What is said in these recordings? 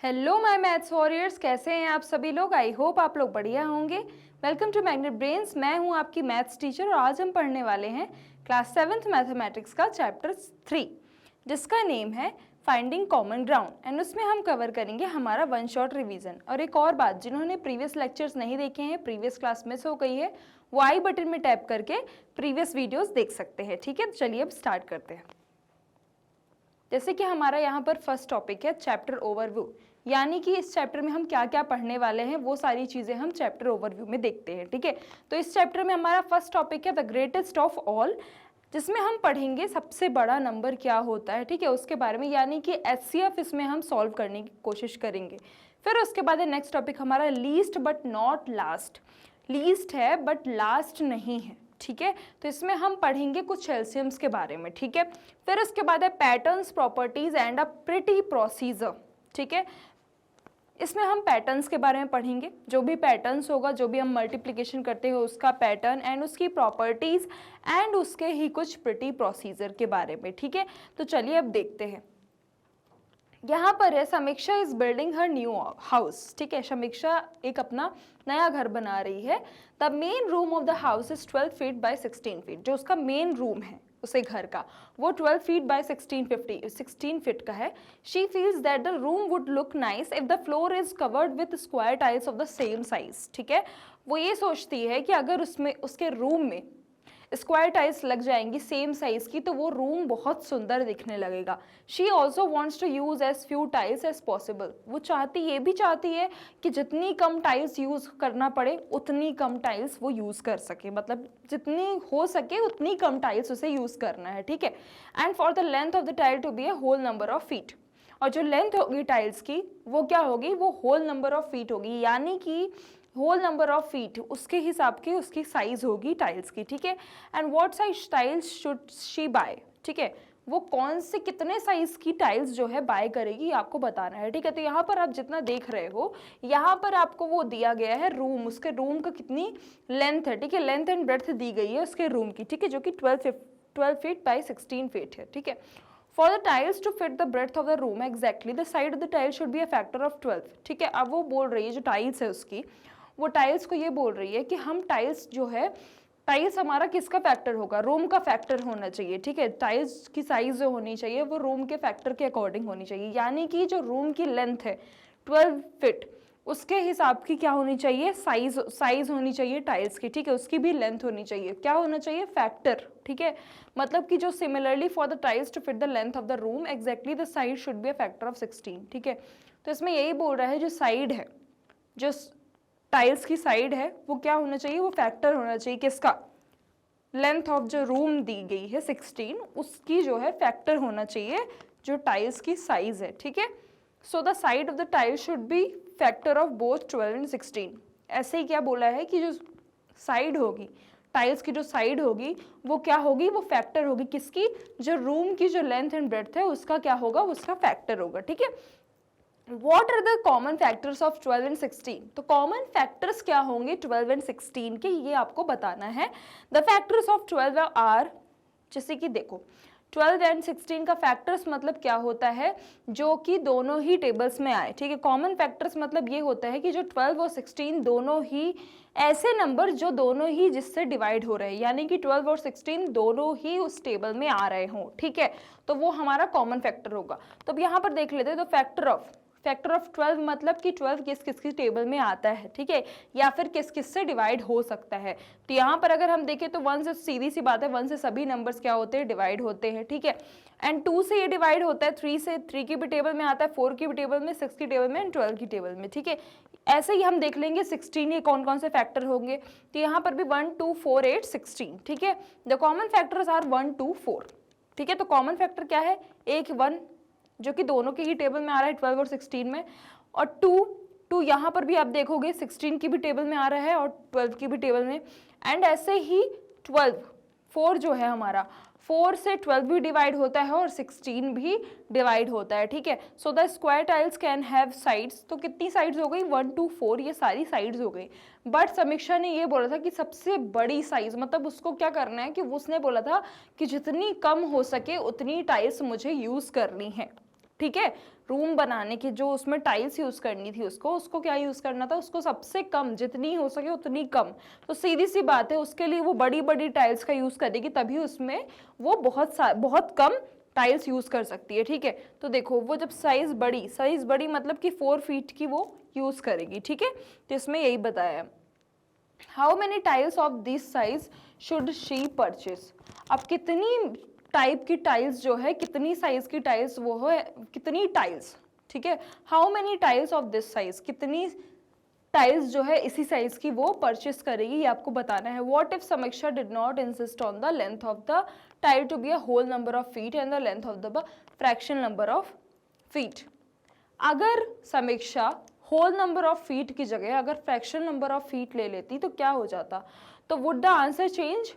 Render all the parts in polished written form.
Hello my maths warriors, कैसे हैं आप सभी लोग। आई होप आप लोग बढ़िया होंगे। Welcome to Magnet Brains. मैं हूं आपकी मैथ्स टीचर और आज हम पढ़ने वाले हैं क्लास 7th मैथमेटिक्स का चैप्टर 3 जिसका नेम है फाइंडिंग कॉमन ग्राउंड एंड उसमें हम कवर करेंगे हमारा वन शॉट रिवीजन। और एक और बात, जिन्होंने प्रीवियस लेक्चर्स नहीं देखे हैं, प्रीवियस क्लास मिस हो गई है, वो आई बटन में टैप करके प्रीवियस वीडियोस देख सकते हैं। ठीक है, चलिए अब स्टार्ट करते हैं। जैसे कि हमारा यहाँ पर फर्स्ट टॉपिक है चैप्टर ओवरव्यू, यानी कि इस चैप्टर में हम क्या क्या पढ़ने वाले हैं वो सारी चीज़ें हम चैप्टर ओवरव्यू में देखते हैं। ठीक है, तो इस चैप्टर में हमारा फर्स्ट टॉपिक है द ग्रेटेस्ट ऑफ ऑल, जिसमें हम पढ़ेंगे सबसे बड़ा नंबर क्या होता है। ठीक है, उसके बारे में, यानी कि HCF इसमें हम सॉल्व करने की कोशिश करेंगे। फिर उसके बाद नेक्स्ट टॉपिक हमारा least but not last. Least है बट लास्ट नहीं है। ठीक है, तो इसमें हम पढ़ेंगे कुछ एलसीएम्स के बारे में। ठीक है, फिर उसके बाद है patterns, properties and a pretty procedure. ठीक है, इसमें हम पैटर्न्स के बारे में पढ़ेंगे। जो भी पैटर्न्स होगा, जो भी हम मल्टीप्लिकेशन करते हैं उसका पैटर्न एंड उसकी प्रॉपर्टीज एंड उसके ही कुछ प्रिटी प्रोसीजर के बारे में। ठीक है, तो चलिए अब देखते हैं। यहाँ पर है समीक्षा is building her new house. ठीक है, समीक्षा एक अपना नया घर बना रही है। The main room of the house is 12 feet by 16 feet. जो उसका मेन रूम है उसे घर का, वो 12 फीट बाय 16 फीट का है। She feels that the room would look nice if the floor is covered with square tiles of the same size. ठीक है, वो ये सोचती है कि अगर उसमें उसके रूम में स्क्वायर टाइल्स लग जाएंगी सेम साइज की तो वो रूम बहुत सुंदर दिखने लगेगा। She also wants to use as few tiles as possible. वो ये भी चाहती है कि जितनी कम टाइल्स यूज करना पड़े उतनी कम टाइल्स वो यूज कर सके, मतलब जितनी हो सके उतनी कम टाइल्स उसे यूज करना है। ठीक है, and for the length of the tile to be a whole number of feet. और जो लेंथ होगी टाइल्स की वो क्या होगी, वो होल नंबर ऑफ फीट होगी, यानी कि होल नंबर ऑफ फीट उसके हिसाब की उसकी साइज होगी टाइल्स की। ठीक है, and what size tiles should she buy. ठीक है, वो कौन से कितने साइज की टाइल्स जो है बाय करेगी आपको बताना है। ठीक है, तो यहाँ पर आप जितना देख रहे हो यहाँ पर आपको वो दिया गया है रूम, उसके रूम का कितनी लेंथ है। ठीक है, लेंथ एंड ब्रेड्थ दी गई है उसके रूम की। ठीक है, जो कि 12 फीट बाय 16 फीट है। ठीक है, For the tiles to fit the breadth of the room exactly, the side of the tile should be a factor of 12. ठीक है, अब वो बोल रही है जो टाइल्स है उसकी, वो टाइल्स को ये बोल रही है कि हम टाइल्स जो है, टाइल्स हमारा किसका फैक्टर होगा, रूम का फैक्टर होना चाहिए। ठीक है, टाइल्स की साइज जो होनी चाहिए वो रूम के फैक्टर के अकॉर्डिंग होनी चाहिए, यानी कि जो रूम की लेंथ है 12 फीट उसके हिसाब की क्या होनी चाहिए, साइज होनी चाहिए टाइल्स की। ठीक है, उसकी भी लेंथ होनी चाहिए, क्या होना चाहिए, फैक्टर। ठीक है, मतलब कि जो similarly for the tiles to fit the length of the room exactly the side should be a factor of 16। ठीक है, तो इसमें यही बोल रहा है जो साइड है, जो टाइल्स की साइड है वो क्या होना चाहिए, वो फैक्टर होना चाहिए किसका, लेंथ ऑफ जो रूम दी गई है 16 उसकी जो है फैक्टर होना चाहिए जो टाइल्स की साइज है। ठीक है, so the side of the tile should be factor of both 12 and 16। ऐसे ही क्या बोला है कि जो साइड होगी टाइल्स की, जो साइड होगी वो क्या होगी, वो फैक्टर होगी किसकी, जो रूम की जो लेंथ एंड ब्रेड्थ है उसका क्या होगा, उसका फैक्टर होगा। ठीक है, What are the common factors of 12 and 16? तो कॉमन फैक्टर्स क्या होंगे 12 एंड 16 के, ये आपको बताना है। द फैक्टर्स ऑफ 12 आर, जैसे कि देखो 12 एंड 16 का फैक्टर्स मतलब क्या होता है, जो कि दोनों ही टेबल्स में आए। ठीक है, कॉमन फैक्टर्स मतलब ये होता है कि जो 12 और 16 दोनों ही ऐसे नंबर जो दोनों ही जिससे डिवाइड हो रहे हैं, यानी कि 12 और 16 दोनों ही उस टेबल में आ रहे हों। ठीक है, तो वो हमारा कॉमन फैक्टर होगा। तो अब यहाँ पर देख लेते हैं, तो फैक्टर ऑफ 12 मतलब कि 12 किस किस की टेबल में आता है। ठीक है, या फिर किस किस से डिवाइड हो सकता है। तो यहाँ पर अगर हम देखें तो 1 से सीधी सी बात है, 1 से सभी नंबर्स क्या होते हैं, डिवाइड होते हैं। ठीक है, एंड 2 से ये डिवाइड होता है, 3 से 3 की भी टेबल में आता है, 4 की भी टेबल में, 6 की टेबल में एंड 12 की टेबल में। ठीक है, ऐसे ही हम देख लेंगे 16 ये कौन कौन से फैक्टर होंगे, तो यहाँ पर भी 1 2 4 8 16। ठीक है, द कॉमन फैक्टर्स आर 1 2 4। ठीक है, तो कॉमन फैक्टर क्या है, एक 1 जो कि दोनों के ही टेबल में आ रहा है 12 और 16 में, और 2 यहाँ पर भी आप देखोगे 16 की भी टेबल में आ रहा है और 12 की भी टेबल में, एंड ऐसे ही 4 जो है हमारा 4 से 12 भी डिवाइड होता है और 16 भी डिवाइड होता है। ठीक है, so the square tiles can have sides. तो कितनी साइड्स हो गई, 1 2 4, ये सारी साइड्स हो गई। बट समीक्षा ने ये बोला था कि सबसे बड़ी साइज, मतलब उसको क्या करना है कि उसने बोला था कि जितनी कम हो सके उतनी टाइल्स मुझे यूज करनी है। ठीक है, रूम बनाने की जो उसमें टाइल्स यूज़ करनी थी उसको क्या यूज़ करना था, उसको सबसे कम जितनी हो सके उतनी कम। तो सीधी सी बात है, उसके लिए वो बड़ी बड़ी टाइल्स का यूज़ करेगी, तभी उसमें वो बहुत कम टाइल्स यूज़ कर सकती है, ठीक है। तो देखो वो जब साइज़ बड़ी मतलब कि 4 फीट की वो यूज़ करेगी, ठीक है। तो इसमें यही बताया है। How many tiles of this size should she purchase. अब कितनी टाइप की टाइल्स जो है, कितनी साइज की टाइल्स वो है, कितनी टाइल्स, ठीक है। How many tiles of this size, कितनी टाइल्स जो है इसी साइज की वो परचेस करेगी, ये आपको बताना है। What if Samiksha did not insist on the length of the tile to be a whole number of feet and the length of the fraction number of feet. अगर Samiksha whole number of feet की जगह अगर fraction number of feet ले लेती तो क्या हो जाता, तो वुड द आंसर चेंज।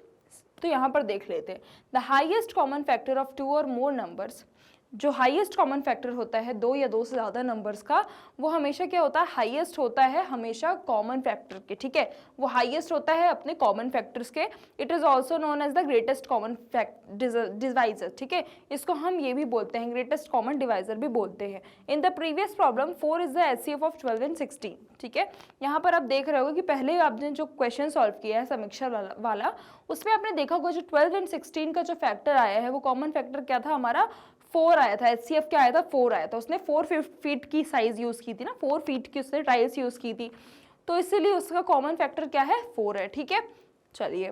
तो यहाँ पर देख लेते हैं, the highest common factor of 2 और मोर नंबर्स। जो हाईएस्ट कॉमन फैक्टर होता है 2 या 2 से ज़्यादा नंबर्स का, वो हमेशा क्या होता है, हाईएस्ट होता है हमेशा कॉमन फैक्टर के, ठीक है। वो हाईएस्ट होता है अपने कॉमन फैक्टर्स के। It is also known as the greatest common divisor, ठीक है। इसको हम ये भी बोलते हैं, ग्रेटेस्ट कॉमन डिवाइजर भी बोलते हैं। In the previous problem 4 is the HCF of 12 and 16, ठीक है। यहाँ पर आप देख रहे हो कि पहले आपने जो क्वेश्चन सॉल्व किया है समीक्षा वाला, उसमें आपने देखा होगा जो 12 एंड 16 का जो फैक्टर आया है वो कॉमन फैक्टर क्या था हमारा, 4 आया था। एचसीएफ क्या आया था, 4 आया था। उसने 4 फीट की साइज यूज की थी ना, 4 फीट की उसने टाइल्स यूज की थी, तो इसीलिए उसका कॉमन फैक्टर क्या है, 4 है, ठीक है। चलिए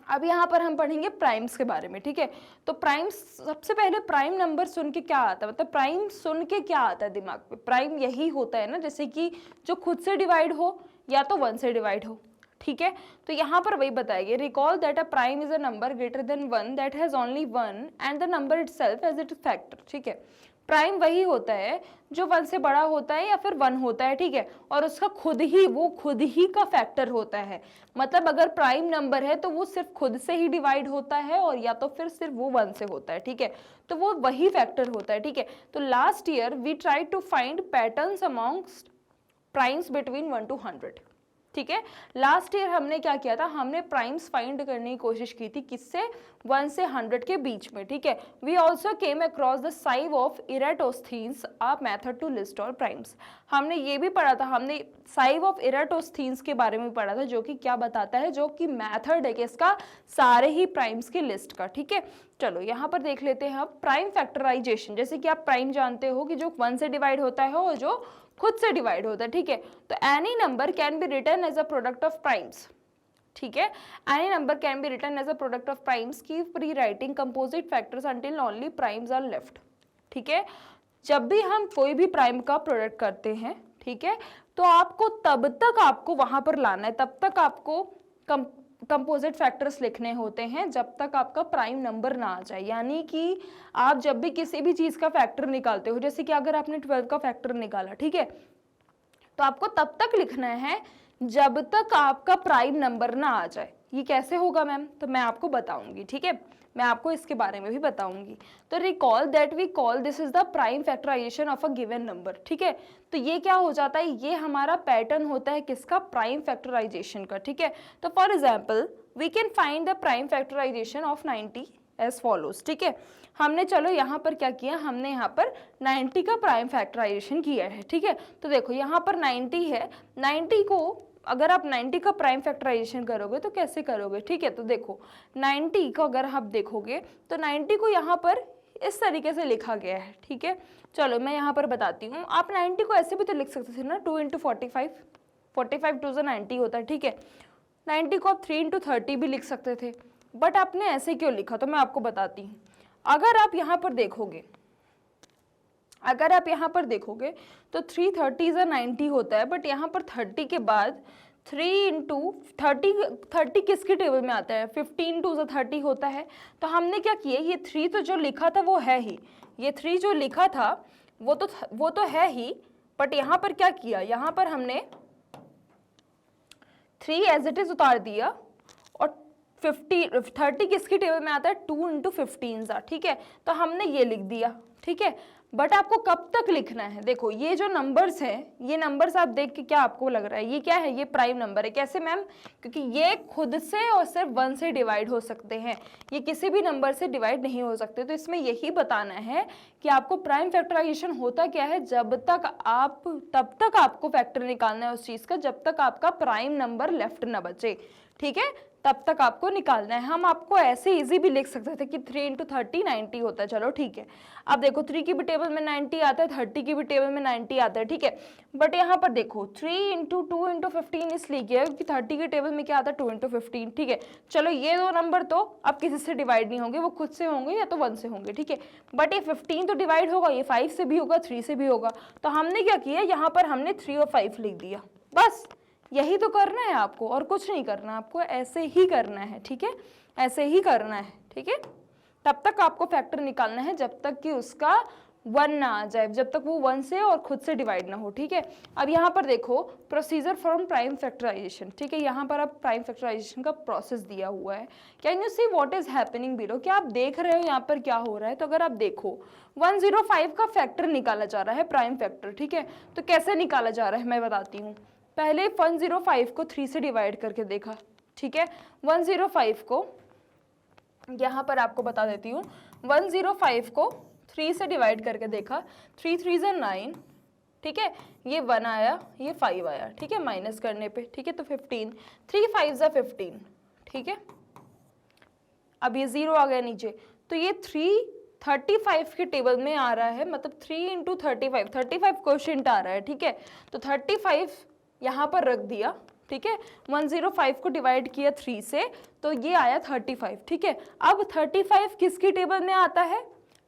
अब यहाँ पर हम पढ़ेंगे प्राइम्स के बारे में, ठीक है। तो प्राइम्स, सबसे पहले प्राइम नंबर सुन के क्या आता है, मतलब प्राइम सुन के क्या आता है दिमाग पे, प्राइम यही होता है ना, जैसे कि जो खुद से डिवाइड हो या तो 1 से डिवाइड हो, ठीक है। तो यहाँ पर वही बताएंगे, recall that a prime is a number greater than 1 that has only 1 and the number itself as it factor, ठीक है। प्राइम वही होता है जो 1 से बड़ा होता है या फिर 1 होता है, ठीक है, और उसका खुद ही का फैक्टर होता है। मतलब अगर प्राइम नंबर है तो वो सिर्फ खुद से ही डिवाइड होता है और या तो फिर सिर्फ वो 1 से होता है, ठीक है। तो वो वही फैक्टर होता है, ठीक है। तो last year we try to find patterns amongst primes between 1 to 100, ठीक है। लास्ट ईयर हमने क्या किया था, हमने प्राइम्स फाइंड करने की कोशिश की थी, किससे, 1 से 100 के बीच में, ठीक है। We also came across the sieve of Eratosthenes a method to list all primes. हमने ये भी पढ़ा था, हमने साइव ऑफ इराटोस्थीन्स के बारे में पढ़ा था, जो कि क्या बताता है, जो कि मेथड है कि इसका सारे ही प्राइम्स की लिस्ट का, ठीक है। चलो यहाँ पर देख लेते हैं हम प्राइम फैक्टराइजेशन। जैसे कि आप प्राइम जानते हो कि जो 1 से डिवाइड होता है और जो खुद से डिवाइड होता है, ठीक है। तो any number can be written as a product of primes, ठीक है। Any number can be written as a product of primes, keep rewriting composite factors until only primes are left, ठीक है। जब भी हम कोई भी प्राइम का प्रोडक्ट करते हैं, ठीक है, तो आपको तब तक आपको वहां पर लाना है, तब तक आपको कंपोजिट फैक्टर्स लिखने होते हैं जब तक आपका प्राइम नंबर ना आ जाए। यानी कि आप जब भी किसी भी चीज का फैक्टर निकालते हो, जैसे कि अगर आपने 12 का फैक्टर निकाला, ठीक है, तो आपको तब तक लिखना है जब तक आपका प्राइम नंबर ना आ जाए। ये कैसे होगा मैम, तो मैं आपको बताऊंगी, ठीक है, मैं आपको इसके बारे में भी बताऊंगी। तो recall that we call this is the prime factorisation of a given number, ठीक है। तो ये क्या हो जाता है, ये हमारा पैटर्न होता है किसका, प्राइम फैक्टराइजेशन का, ठीक है। तो for example we can find the prime factorisation of 90 as follows, ठीक है। हमने चलो यहाँ पर क्या किया, हमने यहाँ पर 90 का प्राइम फैक्टराइजेशन किया है, ठीक है। तो देखो यहाँ पर 90 है, 90 को अगर आप 90 का प्राइम फैक्टराइजेशन करोगे तो कैसे करोगे, ठीक है। तो देखो 90 को अगर आप देखोगे तो 90 को यहाँ पर इस तरीके से लिखा गया है, ठीक है। चलो मैं यहाँ पर बताती हूँ, आप 90 को ऐसे भी तो लिख सकते थे ना, 2 × 45, 45 2 90 होता है, ठीक है। 90 को आप 3 × 30 भी लिख सकते थे, बट आपने ऐसे क्यों लिखा, तो मैं आपको बताती हूँ। अगर आप यहाँ पर देखोगे, अगर आप यहाँ पर देखोगे तो 330 90 होता है, बट यहाँ पर 30 के बाद 3 × 30 किसके टेबल में आता है, 15 2 30 होता है। तो हमने क्या किया, ये 3 तो जो लिखा था वो है ही, ये 3 जो लिखा था वो तो है ही, बट यहाँ पर क्या किया, यहाँ पर हमने 3 एज इट इज उतार दिया और 30 किसकी टेबल में आता है, 2 × 15, ठीक है। तो हमने ये लिख दिया, ठीक है। बट आपको कब तक लिखना है, देखो ये जो नंबर्स हैं, ये नंबर्स आप देख के क्या आपको लग रहा है ये क्या है, ये प्राइम नंबर है। कैसे मैम, क्योंकि ये खुद से और सिर्फ 1 से डिवाइड हो सकते हैं, ये किसी भी नंबर से डिवाइड नहीं हो सकते। तो इसमें यही बताना है कि आपको प्राइम फैक्टराइजेशन होता क्या है, तब तक आपको फैक्टर निकालना है उस चीज का जब तक आपका प्राइम नंबर लेफ्ट ना बचे, ठीक है, तब तक आपको निकालना है। हम आपको ऐसे इजी भी लिख सकते थे कि 3 × 30 90 होता है, चलो ठीक है। अब देखो 3 की भी टेबल में 90 आता है, 30 की भी टेबल में 90 आता है, ठीक है। बट यहाँ पर देखो 3 × 2 × 15 इसलिए किया है क्योंकि 30 की टेबल में क्या आता है 2 × 15, ठीक है। चलो ये दो नंबर तो अब किसी से डिवाइड नहीं होंगे, वो खुद से होंगे या तो 1 से होंगे, ठीक है। बट ये 15 तो डिवाइड होगा, ये 5 से भी होगा, 3 से भी होगा। तो हमने क्या किया, यहाँ पर हमने 3 और 5 लिख दिया, बस यही तो करना है आपको और कुछ नहीं करना, आपको ऐसे ही करना है, ठीक है, ऐसे ही करना है, ठीक है। तब तक आपको फैक्टर निकालना है जब तक कि उसका 1 ना आ जाए, जब तक वो 1 से और खुद से डिवाइड ना हो, ठीक है। अब यहाँ पर देखो प्रोसीजर फ्रॉम प्राइम फैक्टराइजेशन, ठीक है, यहाँ पर अब प्राइम फैक्टराइजेशन का प्रोसेस दिया हुआ है। Can you see what is happening below, क्या आप देख रहे हो यहाँ पर क्या हो रहा है। तो अगर आप देखो 105 का फैक्टर निकाला जा रहा है, प्राइम फैक्टर, ठीक है। तो कैसे निकाला जा रहा है मैं बताती हूँ। पहले 105 को 3 से डिवाइड करके देखा, ठीक है। 105 को यहाँ पर आपको बता देती हूँ, 105 को 3 से डिवाइड करके देखा, 3 3 = 9, ठीक है, ये 1 आया, ये 5 आया, ठीक है, माइनस करने पे, ठीक है। तो 15, 3 5 = 15, ठीक है। अब ये 0 आ गया नीचे, तो ये 35 के टेबल में आ रहा है, मतलब 3 × 35 क्वोशिएंट आ रहा है, ठीक है। तो 35 यहाँ पर रख दिया, ठीक है। 105 को डिवाइड किया 3 से, तो ये आया 35, ठीक है। अब 35 किसकी टेबल में आता है,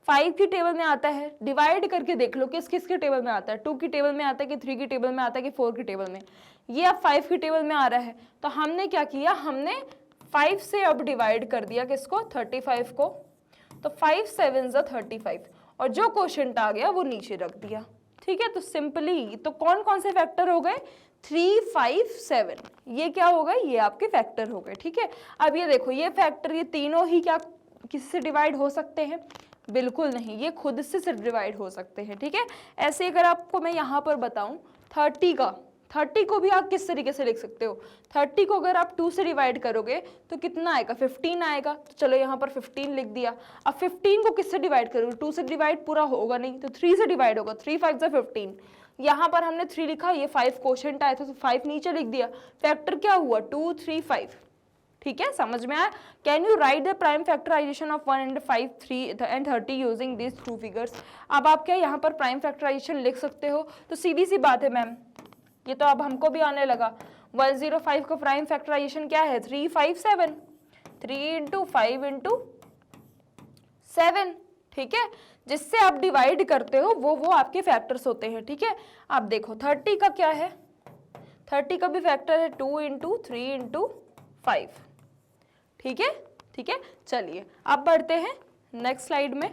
5 की टेबल में आता है। डिवाइड करके देख लो किस किस की टेबल में आता है, 2 की टेबल में आता है कि 3 की टेबल में आता है कि 4 की टेबल में। ये अब 5 की टेबल में आ रहा है, तो हमने क्या किया, हमने 5 से अब डिवाइड कर दिया किसको, 35 को। तो 5 7 = 35 और जो क्वोशिएंट आ गया वो नीचे रख दिया, ठीक है। तो सिंपली तो कौन कौन से फैक्टर हो गए, 3 5 7, ये क्या हो गए, ये आपके फैक्टर हो गए, ठीक है। अब ये देखो ये फैक्टर, ये तीनों ही क्या किसी से डिवाइड हो सकते हैं, बिल्कुल नहीं, ये खुद से सिर्फ डिवाइड हो सकते हैं, ठीक है। ऐसे अगर आपको मैं यहाँ पर बताऊं 30 को भी आप किस तरीके से लिख सकते हो, 30 को अगर आप 2 से डिवाइड करोगे तो कितना आएगा, 15 आएगा। तो चलो यहाँ पर 15 लिख दिया। अब 15 को किससे डिवाइड करोगे, 2 से डिवाइड पूरा होगा नहीं, तो 3 से डिवाइड होगा, 3 5 = 15। यहाँ पर हमने 3 लिखा, ये 5 क्वोशिएंट आया था तो 5 नीचे लिख दिया। फैक्टर क्या हुआ, 2 3 5, ठीक है, समझ में आया। Can you write the prime factorisation of 1 and 5 3 and 30 using this 2 figures. अब आप क्या यहाँ पर प्राइम फैक्टराइजेशन लिख सकते हो, तो सीधी सी बात है मैम, ये तो अब हमको भी आने लगा। 105 का प्राइम फैक्टराइजेशन क्या है, 3 5 7, 3 × 5 × 7, ठीक है। जिससे आप डिवाइड करते हो वो आपके फैक्टर्स होते हैं, ठीक है। आप देखो 30 का क्या है, 30 का भी फैक्टर है 2 × 3 × 5, ठीक है, ठीक है। चलिए अब बढ़ते हैं नेक्स्ट स्लाइड में।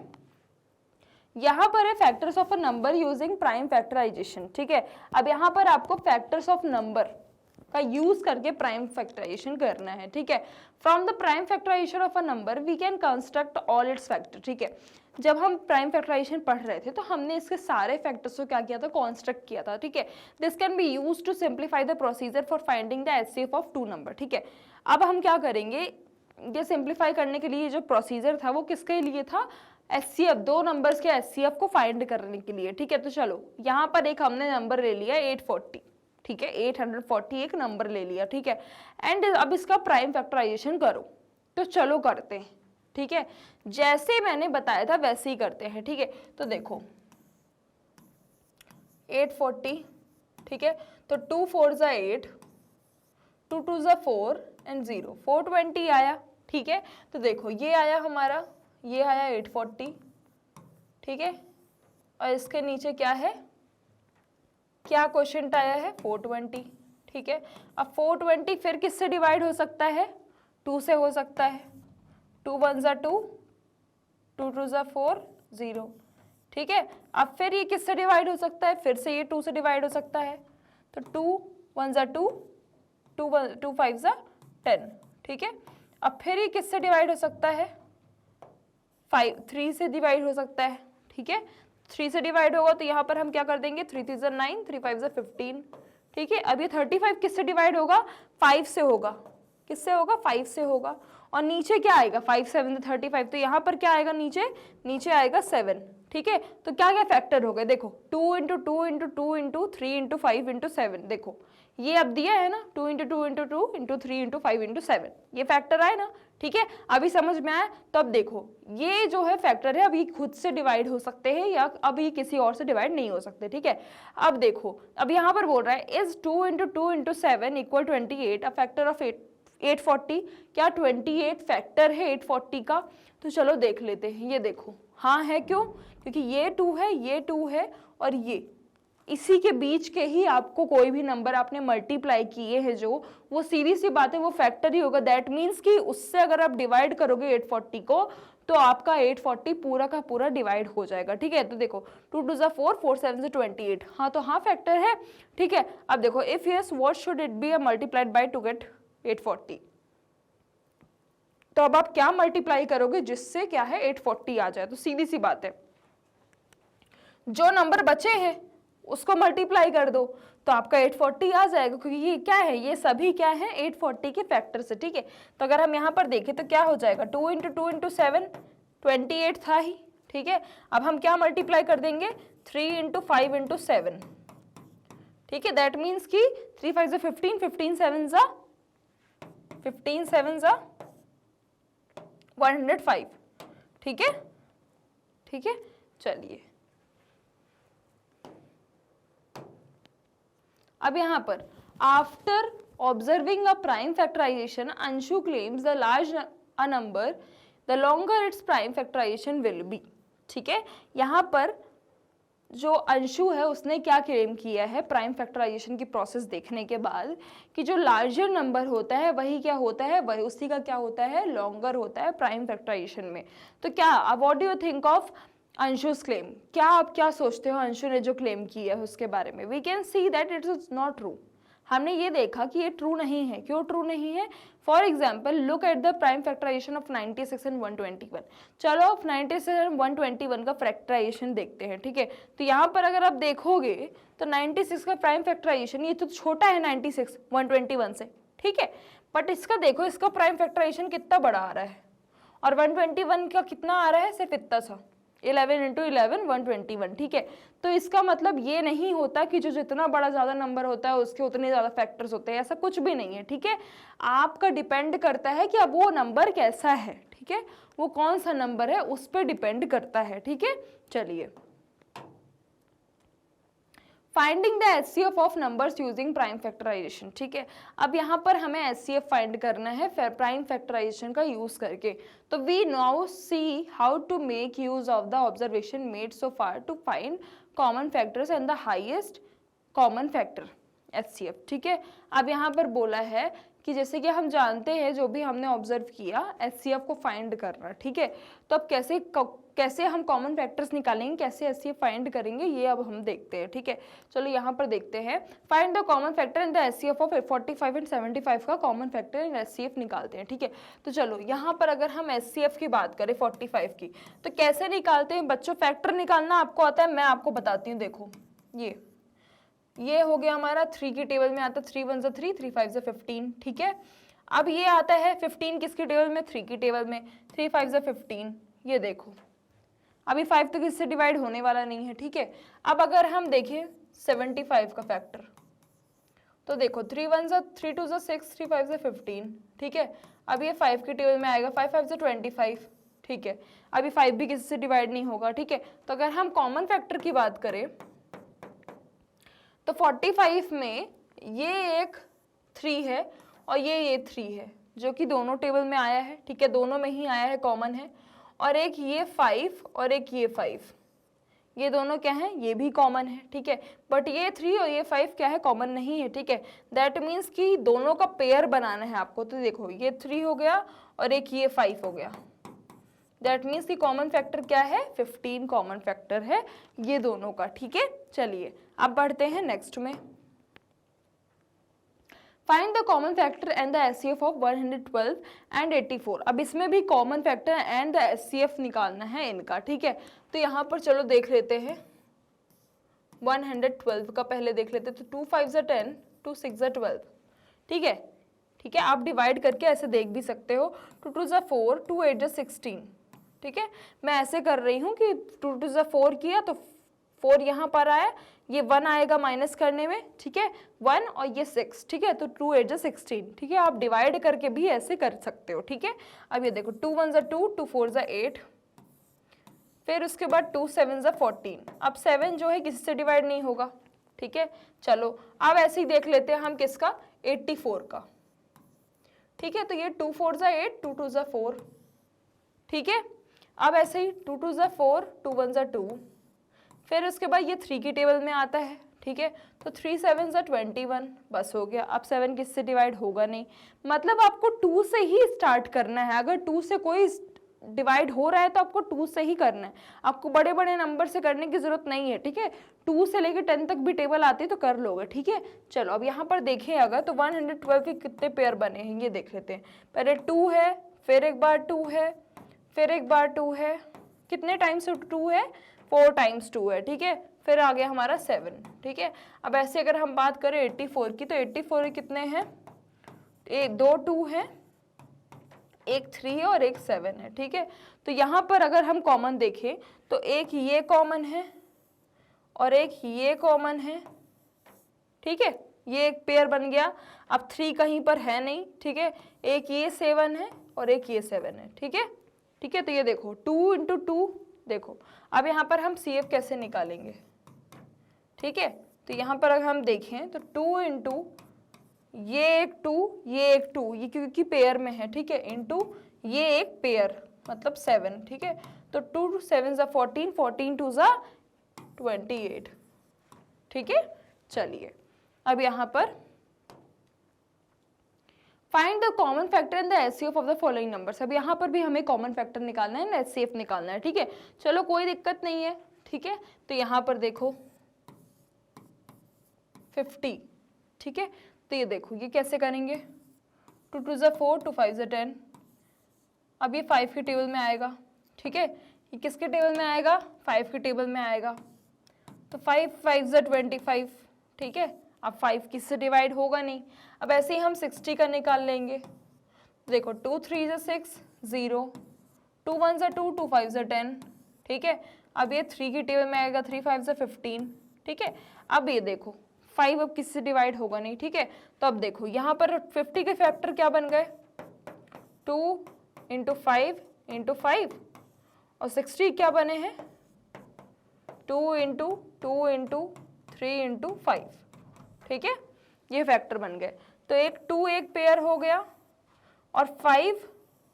यहाँ पर है factors of a number using prime factorisation, ठीक है। अब यहाँ पर आपको फैक्टर्स ऑफ नंबर का यूज करके प्राइम फैक्टराइजेशन करना है, ठीक है। From the prime factorisation of a number we can construct all its factor, ठीक है। जब हम प्राइम फैक्टराइजेशन पढ़ रहे थे तो हमने इसके सारे फैक्टर्स को क्या किया था, कॉन्स्ट्रक्ट किया था, ठीक है। This can be use to simplify the procedure for finding the HCF of 2 number, ठीक है। अब हम क्या करेंगे, ये सिंप्लीफाई करने के लिए जो प्रोसीजर था वो किसके लिए था, एचसीएफ, 2 नंबर्स के एचसीएफ को फाइंड करने के लिए, ठीक है। तो चलो यहाँ पर एक हमने नंबर ले लिया 840, ठीक है, 840 एक नंबर ले लिया, ठीक है। एंड अब इसका प्राइम फैक्टराइजेशन करो, तो चलो करते हैं, ठीक है। जैसे मैंने बताया था वैसे ही करते हैं, ठीक है। तो देखो 840, ठीक है, तो 2 4 = 8, 2 2 = 4 एंड 0 420 आया, ठीक है। तो देखो ये आया हमारा, ये आया 840, ठीक है, और इसके नीचे क्या है, क्या क्वोशिएंट आया है 420, ठीक है। अब 420 फिर किससे डिवाइड हो सकता है, 2 से हो सकता है, 2 1 = 2, 2 2 = 4 0, ठीक है। अब फिर ये किससे डिवाइड हो सकता है, फिर से ये 2 से डिवाइड हो सकता है, तो 2 1 = 2, 2 5 = 10, ठीक है। अब फिर ये किससे डिवाइड हो सकता है, 3 से डिवाइड हो सकता है, ठीक है। 3 से डिवाइड होगा तो यहाँ पर हम क्या कर देंगे, 3 3 9, 3 5 15, ठीक है। अब ये 35 किससे डिवाइड होगा, 5 से होगा, किससे होगा, 5 से होगा। और नीचे क्या आएगा, 5 7 35, तो यहाँ पर क्या आएगा, नीचे आएगा 7, ठीक है। तो क्या क्या फैक्टर हो गए, देखो 2 into 2 into 2 into 3 into 5 into 7, देखो ये अब दिया है ना, 2 into 2 into 2 into 3 into 5 into 7, ये फैक्टर आए ना, ठीक है। अभी समझ में आया। तो अब देखो ये जो है फैक्टर है, अभी खुद से डिवाइड हो सकते हैं या अभी किसी और से डिवाइड नहीं हो सकते, ठीक है। अब देखो, अब यहाँ पर बोल रहा है is 2 into 2 into 7 equal 28 a factor of 840, क्या 28 फैक्टर है 840 का। तो चलो देख लेते हैं, ये देखो हाँ है, क्यों, क्योंकि ये 2 है, ये 2 है और ये इसी के बीच के ही आपको कोई भी नंबर आपने मल्टीप्लाई किए हैं जो, वो सीधी सी बात है वो फैक्टर ही होगा। दैट मीन्स कि उससे अगर आप डिवाइड करोगे 840 को तो आपका 840 पूरा का पूरा डिवाइड हो जाएगा, ठीक है। तो देखो 2 2 ज़ा 4, 4 7 ज़ा 28, हाँ तो हाँ फैक्टर है, ठीक है। अब देखो if yes what should it be multiplied by to get 840, तो अब आप क्या मल्टीप्लाई करोगे जिससे क्या है 840 आ जाए। तो सीधी सी बात है, जो नंबर बचे हैं उसको मल्टीप्लाई कर दो तो आपका 840 आ जाएगा, क्योंकि ये क्या है, ये सभी क्या है 840 के फैक्टर से, ठीक है। तो अगर हम यहाँ पर देखें तो क्या हो जाएगा, 2 इंटू 2 इंटू 7 28 था ही, ठीक है। अब हम क्या मल्टीप्लाई कर देंगे, 3 इंटू 5 इंटू 7, ठीक है। दैट मीन्स कि 3 5 ज़ा 15, 15 7 ज़ा 105, ठीक है, ठीक है। चलिए अब यहाँ पर after observing a prime factorisation Anshu claims the large a number the longer its prime factorisation will be, ठीक है। यहाँ पर जो अंशु है उसने क्या क्लेम किया है प्राइम फैक्टराइजेशन की प्रोसेस देखने के बाद, कि जो लार्जर नंबर होता है वही क्या होता है, वही उसी का क्या होता है, लॉन्गर होता है प्राइम फैक्टराइजेशन में। तो क्या what do you think of Anshu's claim, क्या आप क्या सोचते हो अंशु ने जो क्लेम किया है उसके बारे में। We can see that it is not true, हमने ये देखा कि ये ट्रू नहीं है। क्यों ट्रू नहीं है, for example look at the prime factorisation of 96 and 121। चलो आप 96 एंड 121 का फैक्टराइजेशन देखते हैं, ठीक है। तो यहाँ पर अगर आप देखोगे तो 96 का प्राइम फैक्टराइजेशन ये तो छोटा है 96 121 से, ठीक है। बट इसका देखो, इसका प्राइम फैक्टराइजेशन कितना बड़ा आ रहा है और 121 का कितना आ रहा है, सिर्फ इतना सा 11 इंटू 11 121, ठीक है। तो इसका मतलब ये नहीं होता कि जो जितना बड़ा ज़्यादा नंबर होता है उसके उतने ज़्यादा फैक्टर्स होते हैं, ऐसा कुछ भी नहीं है, ठीक है। आपका डिपेंड करता है कि अब वो नंबर कैसा है, ठीक है, वो कौन सा नंबर है उस पर डिपेंड करता है, ठीक है। चलिए finding the HCF of numbers using prime factorisation, ठीक है। अब यहाँ पर हमें HCF फाइंड करना है प्राइम फैक्टराइजेशन का यूज करके। तो we now see how to make use of the observation made so far to find common factors and the highest common factor HCF, ठीक है। अब यहाँ पर बोला है कि जैसे कि हम जानते हैं जो भी हमने ऑब्जर्व किया HCF को फाइंड करना, ठीक है। तो अब कैसे हम कॉमन फैक्टर्स निकालेंगे, कैसे HCF फाइंड करेंगे, ये अब हम देखते हैं, ठीक है। चलो यहाँ पर देखते हैं, find the common factor in the HCF of 45 and 75 का कॉमन फैक्टर इन HCF निकालते हैं, ठीक है। तो चलो यहाँ पर अगर हम HCF की बात करें 45 की, तो कैसे निकालते हैं बच्चों, फैक्टर निकालना आपको आता है, मैं आपको बताती हूँ। देखो ये हो गया हमारा 3 की टेबल में आता है 3 1 ज़ा 3, 3 5 ज़ा 15, ठीक है। अब ये आता है 15 किसकी टेबल में, 3 की टेबल में, 3 5 ज़ा 15, ये देखो अभी 5 तो किससे डिवाइड होने वाला नहीं है, ठीक है। अब अगर हम देखें 75 का फैक्टर, तो देखो 3 1 ज़ा 3 2 ज़ा 6, 3 5 ज़ा 15, ठीक है। अब ये 5 की टेबल में आएगा, 5 5 ज़ा 25, ठीक है। अभी 5 भी किसी से डिवाइड नहीं होगा, ठीक है। तो अगर हम कॉमन फैक्टर की बात करें तो 45 में ये एक 3 है और ये 3 है जो कि दोनों टेबल में आया है, ठीक है, दोनों में ही आया है, कॉमन है। और एक ये 5 और एक ये 5, ये दोनों क्या है, ये भी कॉमन है, ठीक है। बट ये 3 और ये 5 क्या है, कॉमन नहीं है, ठीक है। दैट मीन्स कि दोनों का पेयर बनाना है आपको। तो देखो ये 3 हो गया और एक ये 5 हो गया, दैट मीन्स कि कॉमन फैक्टर क्या है, 15 कॉमन फैक्टर है ये दोनों का, ठीक है। चलिए अब बढ़ते हैं नेक्स्ट में। Find the common factor and the HCF of 112 and 84। अब इसमें भी common factor and the HCF निकालना है इनका, ठीक है। तो यहाँ पर चलो देख लेते हैं 112 का पहले देख लेते हैं। तो 2 5 10, 2 6 12, ठीक है, ठीक है। आप डिवाइड करके ऐसे देख भी सकते हो, 2 2 4, 2 8 16, ठीक है। मैं ऐसे कर रही हूँ कि 2 2 4 किया तो 4 यहाँ पर आया, ये 1 आएगा माइनस करने में, ठीक है, 1 और ये 6, ठीक है। तो 2 8 16, ठीक है। आप डिवाइड करके भी ऐसे कर सकते हो, ठीक है। अब ये देखो 2 1 2, 2 4 8, फिर उसके बाद 2 7 14। अब 7 जो है किसी से डिवाइड नहीं होगा, ठीक है। चलो अब ऐसे ही देख लेते हैं हम किसका, 84 का, ठीक है। तो ये 2 4 8, 2 2 4, ठीक है। अब ऐसे ही 2 2 4, 2 1 2, फिर उसके बाद ये 3 की टेबल में आता है, ठीक है। तो 3 7 21, बस हो गया। अब 7 किससे डिवाइड होगा नहीं, मतलब आपको 2 से ही स्टार्ट करना है। अगर 2 से कोई डिवाइड हो रहा है तो आपको 2 से ही करना है, आपको बड़े बड़े नंबर से करने की जरूरत नहीं है, ठीक है। 2 से लेकर 10 तक भी टेबल आती है तो कर लोगे, ठीक है। चलो अब यहाँ पर देखें अगर तो 112 के कितने पेयर बने हैं ये देख लेते हैं। पहले 2 है, फिर एक बार 2 है, फिर एक बार 2 है, कितने टाइम्स 2 है, 4 टाइम्स 2 है, ठीक है। फिर आ गया हमारा 7, ठीक है। अब ऐसे अगर हम बात करें 84 की, तो 84 कितने हैं, 2 2 है, एक 3 है और एक 7 है, ठीक है। तो यहाँ पर अगर हम कॉमन देखें तो एक ये कॉमन है और एक ये कॉमन है, ठीक है। ये एक पेयर बन गया। अब 3 कहीं पर है नहीं, ठीक है। एक ये 7 है और एक ये 7 है, ठीक है, ठीक है। तो ये देखो 2 × 2, देखो अब यहाँ पर हम CF कैसे निकालेंगे, ठीक है। तो यहाँ पर अगर हम देखें तो 2 × ये एक 2, ये एक 2, ये क्योंकि पेयर में है, ठीक है, इनटू ये एक पेयर मतलब 7, ठीक है। तो 2 7 14, 14 2 28, ठीक है। चलिए अब यहाँ पर find the common factor in the HCF of the following numbers. अब यहाँ पर भी हमें कॉमन फैक्टर निकालना है, एचसीएफ निकालना है, ठीक है। चलो कोई दिक्कत नहीं है, ठीक है। तो यहाँ पर देखो 50, ठीक है। तो ये देखो ये कैसे करेंगे, 2 2 4, 2 5 10। अब ये 5 की टेबल में आएगा, ठीक है। ये किसके टेबल में आएगा, 5 की टेबल में आएगा। तो 5 5 25, ठीक है। अब 5 किससे डिवाइड होगा नहीं। अब ऐसे ही हम 60 का निकाल लेंगे। देखो 2 3 6 0, 2 1 2, 2 5 10, ठीक है। अब ये 3 की टेबल में आएगा, 3 5 15, ठीक है। अब ये देखो 5 अब किससे डिवाइड होगा नहीं, ठीक है। तो अब देखो यहाँ पर 50 के फैक्टर क्या बन गए, 2 × 5 × 5, और 60 क्या बने हैं, 2 × 2 × 3 × 5, ठीक है। ये फैक्टर बन गए। तो एक 2 एक पेयर हो गया और 5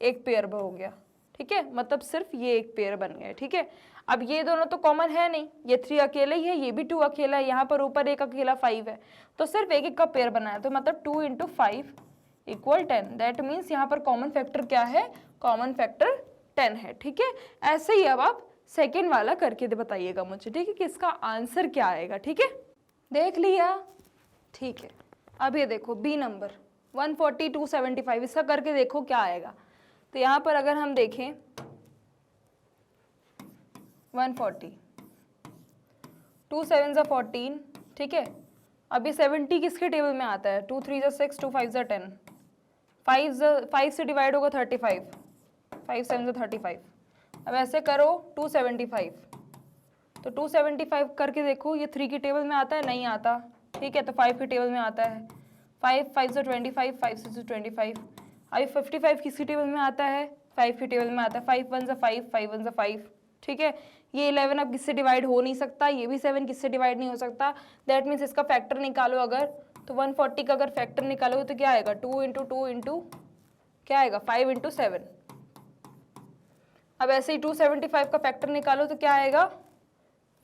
एक पेयर हो गया, ठीक है। मतलब सिर्फ ये एक पेयर बन गए, ठीक है। अब ये दोनों तो कॉमन है नहीं, ये 3 अकेले ही है, ये भी 2 अकेला है, यहाँ पर ऊपर एक अकेला 5 है, तो सिर्फ एक एक का पेयर बनाया। तो मतलब 2 × 5 = 10। दैट मीन्स यहाँ पर कॉमन फैक्टर क्या है, कॉमन फैक्टर 10 है, ठीक है। ऐसे ही अब आप सेकेंड वाला करके बताइएगा मुझे, ठीक है, कि इसका आंसर क्या आएगा, ठीक है। देख लिया, ठीक है। अब ये देखो बी नंबर 140 275, इसका करके देखो क्या आएगा। तो यहाँ पर अगर हम देखें 140, 2 7 14, ठीक है। अभी 70 किसके टेबल में आता है, 2 3 6, 2 5 10, 5 से डिवाइड होगा 35, 5 7 35। अब ऐसे करो 275, तो 275 करके देखो ये 3 की टेबल में आता है, नहीं आता, ठीक है। तो 5 की टेबल में आता है, 5 5 25, 5 6 25। अभी 55 किसकी टेबल में आता है, 5 की टेबल में आता है, 5 1 5, 5 1 5, ठीक है। ये 11 अब किससे डिवाइड हो नहीं सकता, ये भी 7 किससे डिवाइड नहीं हो सकता। दैट मीन्स इसका फैक्टर निकालो अगर, तो 140 का अगर फैक्टर निकालोगे तो क्या आएगा, 2 × 2 × क्या आएगा, 5 × 7। अब ऐसे ही 275 का फैक्टर निकालो तो क्या आएगा,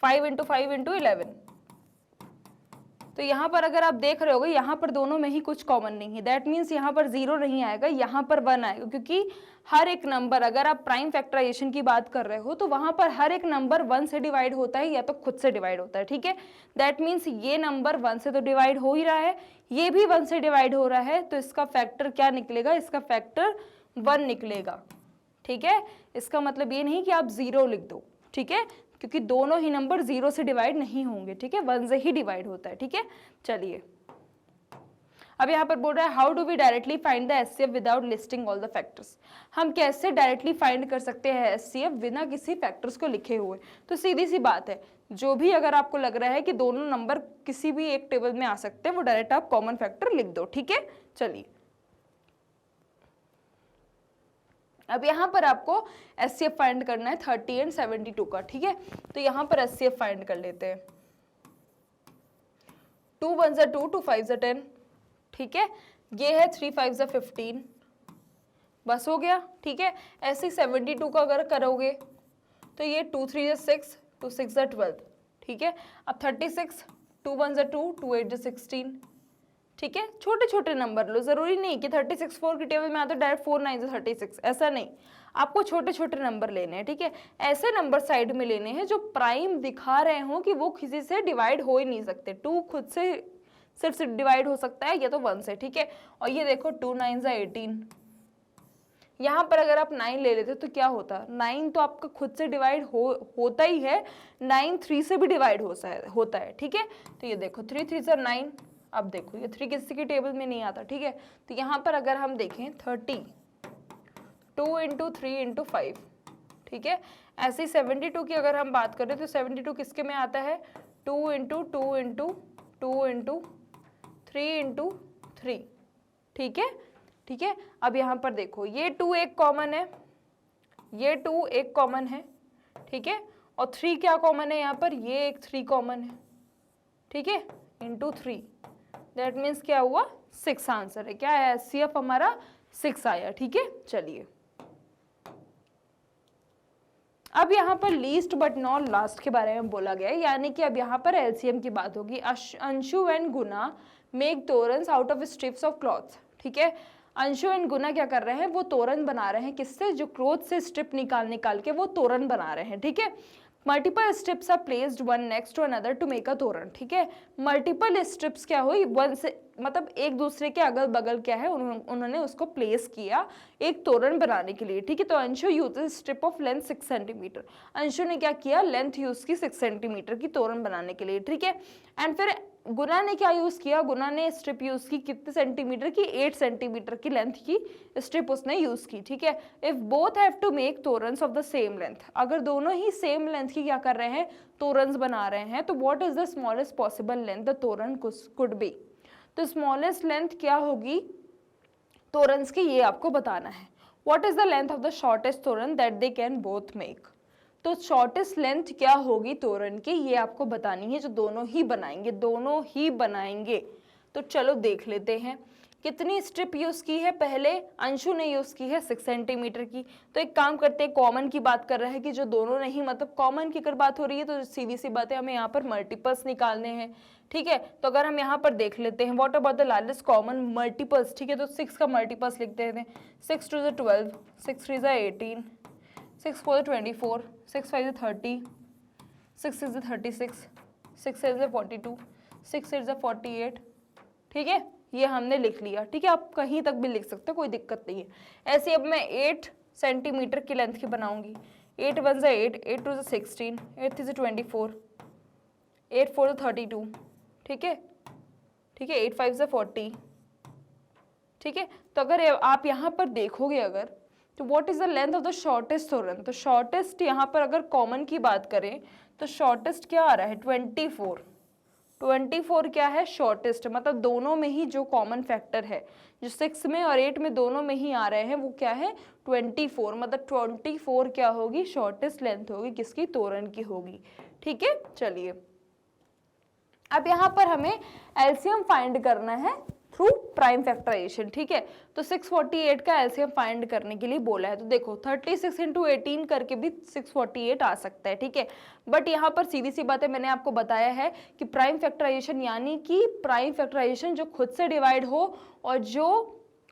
5 × 5 × 11, तो यहाँ पर अगर आप देख रहे होगे यहाँ पर दोनों में ही कुछ कॉमन नहीं है, दैट मीन्स यहाँ पर 0 नहीं आएगा, यहाँ पर 1 आएगा, क्योंकि हर एक नंबर, अगर आप प्राइम फैक्टराइजेशन की बात कर रहे हो तो वहां पर हर एक नंबर 1 से डिवाइड होता है या तो खुद से डिवाइड होता है, ठीक है। दैट मीन्स ये नंबर 1 से तो डिवाइड हो ही रहा है, ये भी 1 से डिवाइड हो रहा है, तो इसका फैक्टर क्या निकलेगा, इसका फैक्टर 1 निकलेगा, ठीक है। इसका मतलब ये नहीं कि आप 0 लिख दो, ठीक है, क्योंकि दोनों ही नंबर 0 से डिवाइड नहीं होंगे, ठीक है, 1 से ही डिवाइड होता है, ठीक है। चलिए अब यहाँ पर बोल रहा है how do we directly find the HCF without listing all the factors. हम कैसे डायरेक्टली फाइंड कर सकते हैं एचसीएफ बिना किसी फैक्टर्स को लिखे हुए। तो सीधी सी बात है, जो भी अगर आपको लग रहा है कि दोनों नंबर किसी भी एक टेबल में आ सकते हैं, वो डायरेक्ट आप कॉमन फैक्टर लिख दो, ठीक है। चलिए अब यहाँ पर आपको एचसीएफ फाइंड करना है 30 एंड 72 का, ठीक है। तो यहाँ पर एचसीएफ फाइंड कर लेते हैं। 2 1 2, 2 5 10, ठीक है। ये है 3 5 15, बस हो गया, ठीक है। ऐसे 72 का अगर करोगे तो ये 2 3 6, 2 6 12, ठीक है। अब 36, 2 1 2, 2 8 16, ठीक है। छोटे छोटे नंबर लो, जरूरी नहीं कि 36 4 की टेबल में आता है डायरेक्ट 4 9 36, ऐसा नहीं, आपको छोटे छोटे नंबर लेने हैं, ठीक है। ऐसे नंबर साइड में लेने हैं जो प्राइम दिखा रहे हो कि वो किसी से डिवाइड हो ही नहीं सकते। 2 खुद से सिर्फ डिवाइड हो सकता है या तो 1 से, ठीक है। और ये देखो 2 9 18, यहाँ पर अगर आप 9 ले लेते तो क्या होता, 9 तो आपका खुद से डिवाइड होता ही है, 9 3 से भी डिवाइड होता है, ठीक है। तो ये देखो 3 3 9, अब देखो ये 3 किसी की टेबल में नहीं आता, ठीक है। तो यहाँ पर अगर हम देखें 30, 2 × 3 × 5, ठीक है। ऐसे ही 72 की अगर हम बात करें तो 72 किसके में आता है, 2 × 2 × 2 × 3 × 3, ठीक है, ठीक है। अब यहाँ पर देखो ये 2 एक कॉमन है, ये 2 एक कॉमन है, ठीक है। और 3 क्या कॉमन है यहाँ पर, ये एक 3 कॉमन है, ठीक है, × 3, दैट मीन्स क्या हुआ 6 आंसर है, क्या है एचसीएफ हमारा 6 आया, ठीक है। चलिए अब यहाँ पर लीस्ट बट नॉट लास्ट के बारे में बोला गया है, यानी कि अब यहाँ पर एलसीएम की बात होगी। Anshu and Guna make torans out of strips of cloth, ठीक है। अंशु एंड गुना क्या कर रहे हैं, वो तोरण बना रहे हैं, किससे, जो क्लॉथ से स्ट्रिप निकाल के वो तोरण बना रहे हैं, ठीक है। Multiple strips are placed one next to another to make a toran, ठीक है। मल्टीपल स्ट्रिप्स क्या हुई, वन से मतलब एक दूसरे के अगल बगल क्या है, उन्होंने उसको प्लेस किया एक तोरण बनाने के लिए, ठीक है। तो Anshu use strip of length 6 centimetre, Anshu ने क्या किया, लेंथ यूज की 6 सेंटीमीटर की तोरण बनाने के लिए, ठीक है। एंड फिर गुना ने क्या यूज किया, गुना ने स्ट्रिप यूज की कितने सेंटीमीटर की, 8 सेंटीमीटर की लेंथ की स्ट्रिप उसने यूज की, ठीक है। If both have to make torans of the same length, अगर दोनों ही सेम लेंथ की क्या कर रहे हैं, तोरन्स बना रहे हैं, तो what is the smallest possible length the toran could be. तो स्मॉलेस्ट लेंथ क्या होगी तोरन्स की, ये आपको बताना है। What is the length of the shortest toran that they can both make, तो शॉर्टेस्ट लेंथ क्या होगी तोरण की, ये आपको बतानी है, जो दोनों ही बनाएंगे। तो चलो देख लेते हैं कितनी स्ट्रिप यूज की है, पहले अंशु ने यूज की है 6 सेंटीमीटर की। तो एक काम करते हैं, कॉमन की बात कर रहे हैं कि जो दोनों नहीं, मतलब कॉमन की अगर बात हो रही है तो सीधी सी बात है, हमें यहाँ पर मल्टीपल्स निकालने हैं, ठीक है। तो अगर हम यहाँ पर देख लेते हैं what about the largest common multiples, ठीक है। तो 6 का मल्टीपल्स लिखते हैं, 6 2 12, 6 3 18, 6 4 24, 6 5 30, 6 6 36, 6 7 42, 6 8 48, ठीक है। ये हमने लिख लिया, ठीक है। आप कहीं तक भी लिख सकते हो, कोई दिक्कत नहीं है। ऐसे अब मैं 8 सेंटीमीटर की लेंथ की बनाऊंगी, 8 1 8, 8 2 16, 8 3 24, 8 4 32, ठीक है, ठीक है, 8 5 40, ठीक है। तो अगर आप यहाँ पर देखोगे अगर, तो what is the length of the shortest तोरण, तो शॉर्टेस्ट यहाँ पर अगर कॉमन की बात करें तो शॉर्टेस्ट क्या आ रहा है 24, 24 क्या है शॉर्टेस्ट, मतलब दोनों में ही जो कॉमन फैक्टर है, जो 6 में और 8 में दोनों में ही आ रहे हैं, वो क्या है 24, मतलब 24 क्या होगी शॉर्टेस्ट लेंथ होगी, किसकी, तोरण की होगी, ठीक है। चलिए अब यहाँ पर हमें एलसीएम फाइंड करना है थ्रू प्राइम फैक्टराइजेशन, ठीक है। तो 648 का एलसीएम फाइंड करने के लिए बोला है, तो देखो 36 इंटू 18 करके भी 648 आ सकता है, ठीक है। बट यहाँ पर सीधी सी बात है, मैंने आपको बताया है कि प्राइम फैक्टराइजेशन यानी कि प्राइम फैक्टराइजेशन जो खुद से डिवाइड हो और जो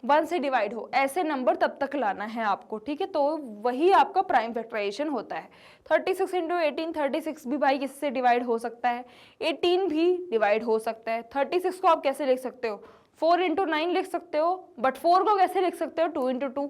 1 से डिवाइड हो, ऐसे नंबर तब तक लाना है आपको, ठीक है। तो वही आपका प्राइम फैक्टराइजेशन होता है। 36 इंटू 18, 36 भी भाई किससे डिवाइड हो सकता है, 18 भी डिवाइड हो सकता है। 36 को आप कैसे लिख सकते हो, 4 इंटू 9 लिख सकते हो, बट 4 को कैसे लिख सकते हो, 2 इंटू 2,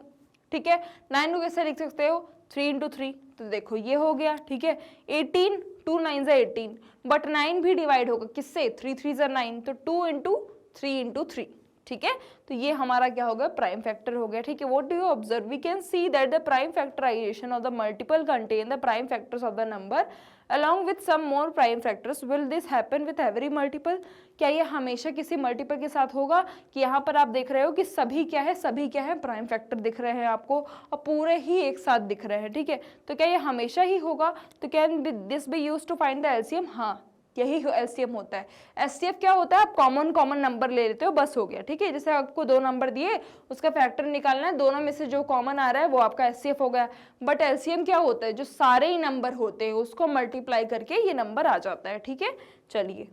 ठीक है। 9 को कैसे लिख सकते हो, 3 इंटू 3, तो देखो ये हो गया, ठीक है। 18, 2 9 ज़ा 18, बट 9 भी डिवाइड होगा किससे, 3 3 ज़ा 9, तो 2 इंटू 3 इंटू 3, ठीक है। तो ये हमारा क्या हो गया, प्राइम फैक्टर हो गया, ठीक है। What do you observe, we can see that the prime factorisation of the multiple contain the prime factors of the number along with some more prime factors. Will this happen with every multiple? क्या ये हमेशा किसी multiple के साथ होगा, कि यहाँ पर आप देख रहे हो कि सभी क्या है, सभी क्या है, प्राइम फैक्टर दिख रहे हैं आपको और पूरे ही एक साथ दिख रहे हैं, ठीक है। तो क्या ये हमेशा ही होगा, तो can this be used to find the LCM, हाँ यही एलसीएम होता है। एचसीएफ क्या होता है, आप कॉमन नंबर ले लेते हो, बस हो गया, ठीक है। जैसे आपको 2 नंबर दिए, उसका फैक्टर निकालना है, दोनों में से जो कॉमन आ रहा है वो आपका एचसीएफ हो गया। बट एलसीएम क्या होता है, जो सारे ही नंबर होते हैं उसको मल्टीप्लाई करके ये नंबर आ जाता है, ठीक है। चलिए,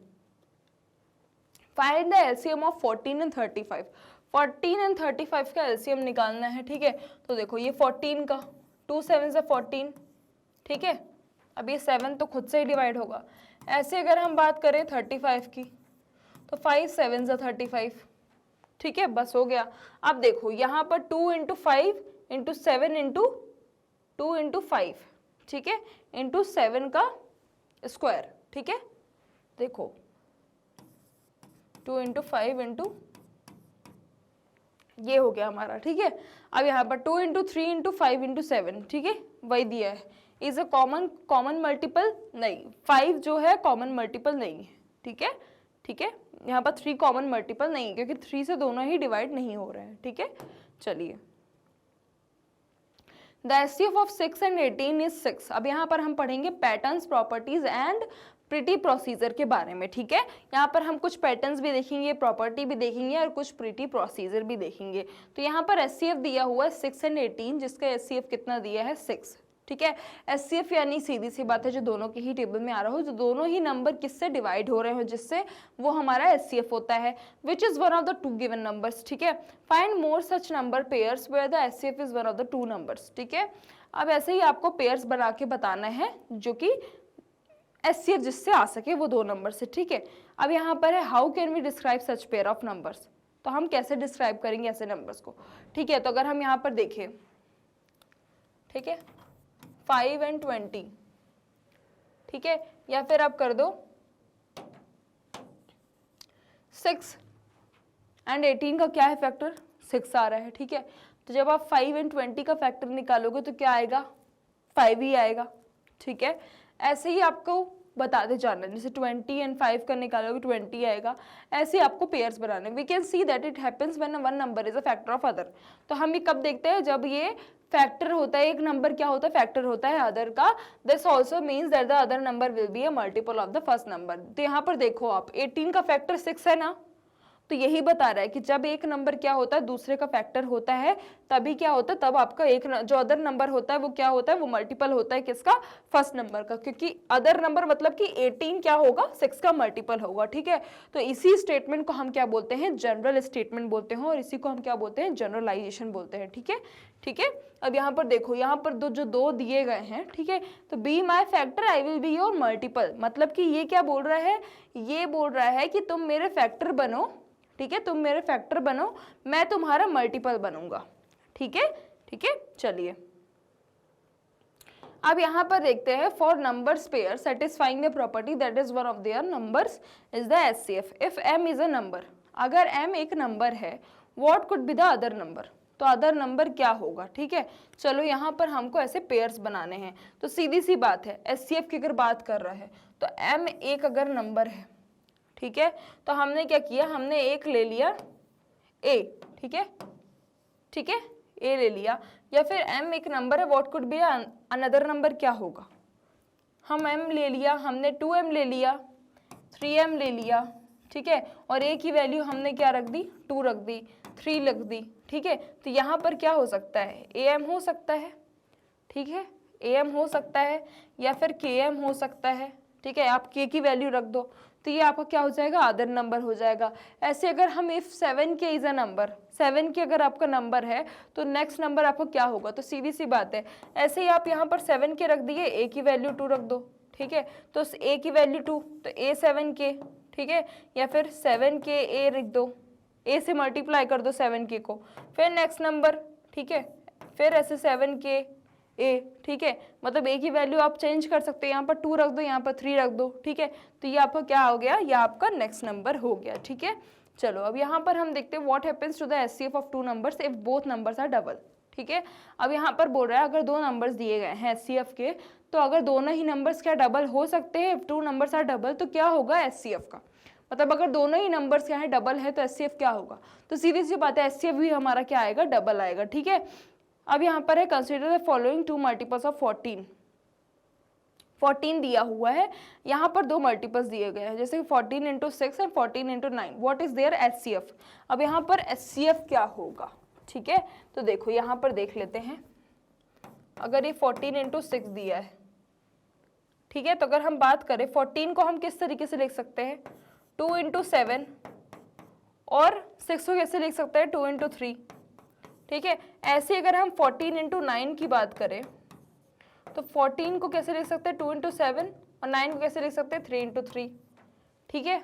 find the LCM of 14 and 35। 14 and 35 का एलसीएम निकालना है, ठीक है। तो देखो ये 14 का 2 7 से 14, ठीक है। अब ये 7 तो खुद से ही डिवाइड होगा। ऐसे अगर हम बात करें 35 की, तो 5 7 से 35, ठीक है, बस हो गया। अब देखो यहाँ पर 2 इंटू 5 इंटू 7 इंटू 2 इंटू 5, ठीक है, इंटू 7 का स्क्वायर, ठीक है। देखो 2 इंटू 5 इंटू, ये हो गया हमारा, ठीक है। अब यहाँ पर 2 इंटू 3 इंटू 5 इंटू 7, ठीक है, वही दिया है। इज अ कॉमन मल्टीपल, नहीं, 5 जो है कॉमन मल्टीपल नहीं है, ठीक है, ठीक है। यहाँ पर 3 कॉमन मल्टीपल नहीं है क्योंकि 3 से दोनों ही डिवाइड नहीं हो रहे हैं, ठीक है। चलिए, the HCF of 6 and 18 is 6। अब यहाँ पर हम पढ़ेंगे patterns, properties and pretty procedure के बारे में, ठीक है। यहाँ पर हम कुछ पैटर्न्स भी देखेंगे, प्रॉपर्टी भी देखेंगे और कुछ प्रीटी प्रोसीजर भी देखेंगे। तो यहाँ पर एचसीएफ दिया हुआ है 6 एंड 18, जिसका एचसीएफ कितना दिया है, 6, ठीक है। एचसीएफ यानी सीधी सी बात है जो दोनों के ही टेबल में आ रहा हो, जो दोनों ही नंबर किससे डिवाइड हो रहे हो, जिससे वो हमारा एचसीएफ होता है, which is one of the 2 given numbers, ठीक है। Find more such number pairs where the HCF is one of the 2 numbers, ठीक है। अब ऐसे ही आपको पेयर्स बना के बताना है जो कि एचसीएफ जिससे आ सके वो 2 नंबर से, ठीक है। अब यहाँ पर है how can we describe such pair of numbers, तो हम कैसे डिस्क्राइब करेंगे ऐसे नंबर्स को, ठीक है। तो अगर हम यहाँ पर देखें, ठीक है, 5 एंड 20, ठीक है, या फिर आप कर दो 6 एंड 18 का क्या है फैक्टर, 6 आ रहा है, ठीक है। तो जब आप 5 एंड 20 का फैक्टर निकालोगे तो क्या आएगा, 5 ही आएगा, ठीक है। ऐसे ही आपको बताते जाना, जैसे 20 एंड 5 का निकालोगे 20 आएगा, ऐसे आपको पेयर्स बनाने। We can see that it happens when one number is a factor of other. तो हम ये कब देखते हैं, जब ये फैक्टर होता है, एक नंबर क्या होता है, फैक्टर होता है अदर का। This also means that the other number will be a multiple of the first number. तो यहाँ पर देखो आप 18 का फैक्टर 6 है ना, तो यही बता रहा है कि जब एक नंबर क्या होता है दूसरे का फैक्टर होता है, तभी क्या होता है, तब आपका एक जो अदर नंबर होता है वो क्या होता है, वो मल्टीपल होता है किसका, फर्स्ट नंबर का, क्योंकि अदर नंबर मतलब कि 18 क्या होगा, 6 का मल्टीपल होगा, ठीक है। तो इसी स्टेटमेंट को हम क्या बोलते हैं, जनरल स्टेटमेंट बोलते हैं, और इसी को हम क्या बोलते हैं, जनरलाइजेशन बोलते हैं, ठीक है, ठीक है। अब यहाँ पर देखो, यहाँ पर जो 2 दिए गए हैं, ठीक है, तो be my factor I will be your multiple, मतलब कि ये क्या बोल रहा है, ये बोल रहा है कि तुम मेरे फैक्टर बनो, ठीक है, तुम मेरे फैक्टर बनो, मैं तुम्हारा मल्टीपल बनूंगा, ठीक है, ठीक है। चलिए, अब यहां पर देखते हैं, for numbers pair satisfying the property that is one of their numbers is the HCF. If m is a number, अगर m एक नंबर है, what could be the other number, तो अदर नंबर क्या होगा, ठीक है। चलो यहाँ पर हमको ऐसे पेयर्स बनाने हैं, तो सीधी सी बात है, एचसीएफ की अगर बात कर रहा है तो m एक अगर नंबर है, ठीक है, तो हमने क्या किया, हमने एक ले लिया a, ठीक है, ठीक है, a ले लिया, या फिर m एक नंबर है, what could be another number क्या होगा, हम m ले लिया, हमने 2m ले लिया, 3m ले लिया, ठीक है, और a की वैल्यू हमने क्या रख दी, 2 रख दी, 3 रख दी, ठीक है। तो यहाँ पर क्या हो सकता है, am हो सकता है, ठीक है, am हो सकता है या फिर km हो सकता है, ठीक है। आप k की वैल्यू रख दो तो ये आपका क्या हो जाएगा, अदर नंबर हो जाएगा। ऐसे अगर हम if 7k is a number, 7k अगर आपका नंबर है तो नेक्स्ट नंबर आपका क्या होगा, तो सीधी सी बात है, ऐसे ही आप यहाँ पर 7k रख दिए, a की वैल्यू 2 रख दो, ठीक है। तो a की वैल्यू 2 तो a 7k, ठीक है, या फिर 7k a लिख दो, a से मल्टीप्लाई कर दो 7k को, फिर नेक्स्ट नंबर, ठीक है, फिर ऐसे 7k a, ठीक है। मतलब a की वैल्यू आप चेंज कर सकते हैं, यहाँ पर 2 रख दो, यहाँ पर 3 रख दो, ठीक है। तो ये आपका क्या हो गया, ये आपका नेक्स्ट नंबर हो गया, ठीक है। चलो अब यहाँ पर हम देखते हैं what happens to the HCF of two numbers if both numbers are double, ठीक है। अब यहाँ पर बोल रहा है अगर दो नंबर्स दिए गए हैं एचसीएफ के, तो अगर दोनों ही नंबर्स क्या डबल हो सकते हैं, if two numbers are double, तो क्या होगा एचसीएफ का, मतलब अगर दोनों ही नंबर्स क्या है डबल है तो एचसीएफ क्या होगा, तो सीधी सी बात है एचसीएफ भी हमारा क्या आएगा, डबल आएगा, ठीक है। अब यहाँ पर है consider the following two multiples of 14, 14 दिया हुआ है, यहाँ पर दो मल्टीपल्स दिए गए हैं, जैसे 14 into 6 and 14 into 9, what is their HCF. अब यहाँ पर एचसीएफ क्या होगा, ठीक है। तो देखो यहाँ पर देख लेते हैं, अगर ये 14 इंटू 6 दिया है, ठीक है, तो अगर हम बात करें 14 को हम किस तरीके से लिख सकते हैं, 2 इंटू 7, और 6 को कैसे लिख सकते हैं, 2 इंटू 3, ठीक है। ऐसे अगर हम 14 इंटू 9 की बात करें तो 14 को कैसे लिख सकते हैं, 2 इंटू 7, और 9 को कैसे लिख सकते हैं, 3 इंटू 3, ठीक है,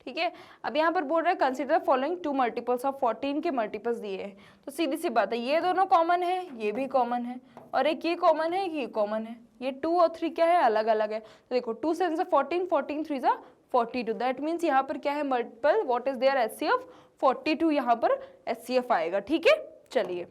ठीक है। अब यहाँ पर बोल रहे हैं consider following two multiples of 14 के मल्टीपल्स दिए हैं, तो सीधी सी बात है ये दोनों कॉमन है, ये भी कॉमन है, और एक ये कॉमन है, ये कॉमन है, ये 2 और 3 क्या है, अलग अलग है। तो देखो 2 7 से 14, 14 3 से 42, दैट मीन्स यहाँ पर क्या है multiple, what is their HCF, 42 यहाँ पर एचसीएफ आएगा, ठीक है। चलिए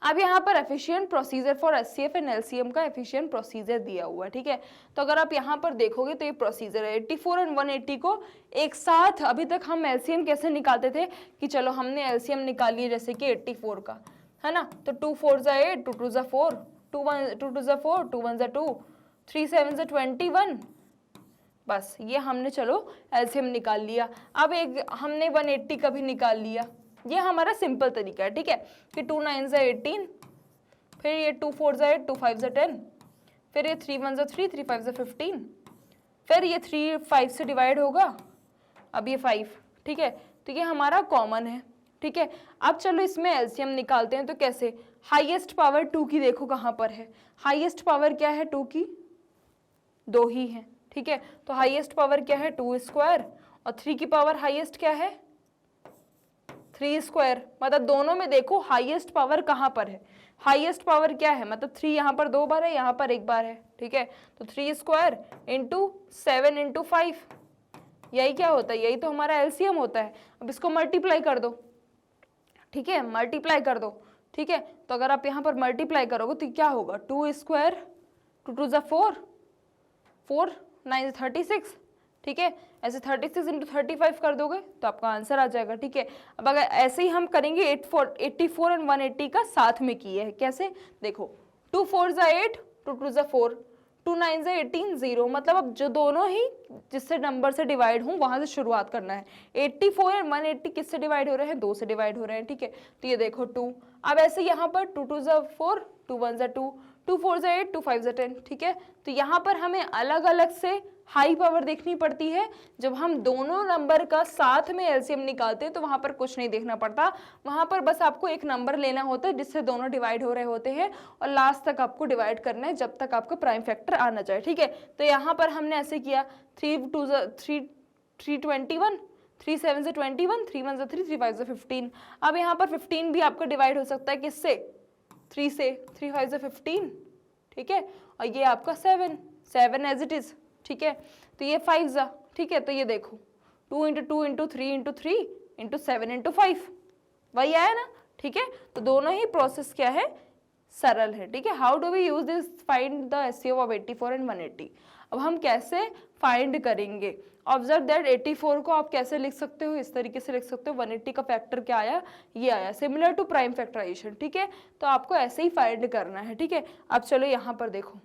अब यहाँ पर efficient procedure for HCF and LCM का एफिशिएंट प्रोसीजर दिया हुआ है, ठीक है। तो अगर आप यहाँ पर देखोगे तो ये प्रोसीजर है, 84 और 180 को एक साथ, अभी तक हम एलसीएम कैसे निकालते थे कि चलो हमने एलसीएम निकाल लिया जैसे कि 84 का, है ना, तो 2 4 जा 8, 2 2 जा 4, 2 2 जा 4, 2 1 जा 2, 3 7 जा 21, बस ये हमने चलो एलसीएम निकाल लिया। अब एक हमने 180 का भी निकाल लिया, ये हमारा सिंपल तरीका है, ठीक है, कि 2 9 जा 18, फिर ये 2 4 जा 8, 2 5 जा 10, फिर ये 3 1 जा 3, 3 5 जा 15, फिर ये 3 5 से डिवाइड होगा, अब ये 5, ठीक है। तो ये हमारा कॉमन है, ठीक है। अब चलो इसमें एलसीएम निकालते हैं, तो कैसे, हाईएस्ट पावर 2 की देखो कहाँ पर है, हाईएस्ट पावर क्या है 2 की, 2 ही है, ठीक है। तो हाईएस्ट पावर क्या है 2 स्क्वायर, और 3 की पावर हाईएस्ट क्या है 3 स्क्वायर, मतलब दोनों में देखो हाईएस्ट पावर कहाँ पर है, हाईएस्ट पावर क्या है, मतलब 3 यहाँ पर 2 बार है, यहाँ पर 1 बार है, ठीक है। तो 3 स्क्वायर इंटू 7 इंटू 5, यही क्या होता है, यही तो हमारा एलसीएम होता है। अब इसको मल्टीप्लाई कर दो, ठीक है, मल्टीप्लाई कर दो, ठीक है। तो अगर आप यहाँ पर मल्टीप्लाई करोगे तो क्या होगा, 2 स्क्वायर 2 2 जा 4, 4 9 36, ठीक है। ऐसे 36 इंटू 35 कर दोगे तो आपका आंसर आ जाएगा, ठीक है। अब अगर ऐसे ही हम करेंगे 84 एंड 180 का साथ में किए है, कैसे देखो, 2 4 जा 8, 2 2 जा 4, 2 9 जा 18 0, मतलब अब जो दोनों ही जिससे नंबर से डिवाइड हूँ वहां से शुरुआत करना है। 84 एंड 180 किससे डिवाइड हो रहे हैं, 2 से डिवाइड हो रहे हैं, ठीक है। तो ये देखो 2, अब ऐसे यहाँ पर 2 2 जा 4, 2 1 जा 2, 2 4 जा 8, 2 5 जा 10, ठीक है। तो यहाँ पर हमें अलग अलग से हाई पावर देखनी पड़ती है, जब हम दोनों नंबर का साथ में एलसीएम निकालते हैं तो वहां पर कुछ नहीं देखना पड़ता, वहां पर बस आपको एक नंबर लेना होता है जिससे दोनों डिवाइड हो रहे होते हैं, और लास्ट तक आपको डिवाइड करना है जब तक आपका प्राइम फैक्टर आना जाए, ठीक है। तो यहाँ पर हमने ऐसे किया, 3 2 3 3 21, 3 7 से 21, 3 1 से 3, 3 5 से 15। अब यहाँ पर 15 भी आपका डिवाइड हो सकता है किससे, 3 से, 3 5 से 15, ठीक है। और ये आपका 7 एज इट इज, ठीक है। तो ये 5 जा, ठीक है। तो ये देखो 2 into 2 into 3 into 3 into 7 into 5, वही आया ना, ठीक है। तो दोनों ही प्रोसेस क्या है, सरल है, ठीक है। How do we use this find the HCF of 84 and 180। अब हम कैसे फाइंड करेंगे, ऑब्जर्व दैट 84 को आप कैसे लिख सकते हो, इस तरीके से लिख सकते हो, 180 का फैक्टर क्या आया, ये आया, सिमिलर टू प्राइम फैक्टराइजेशन, ठीक है। तो आपको ऐसे ही फाइंड करना है, ठीक है। अब चलो यहाँ पर देखो,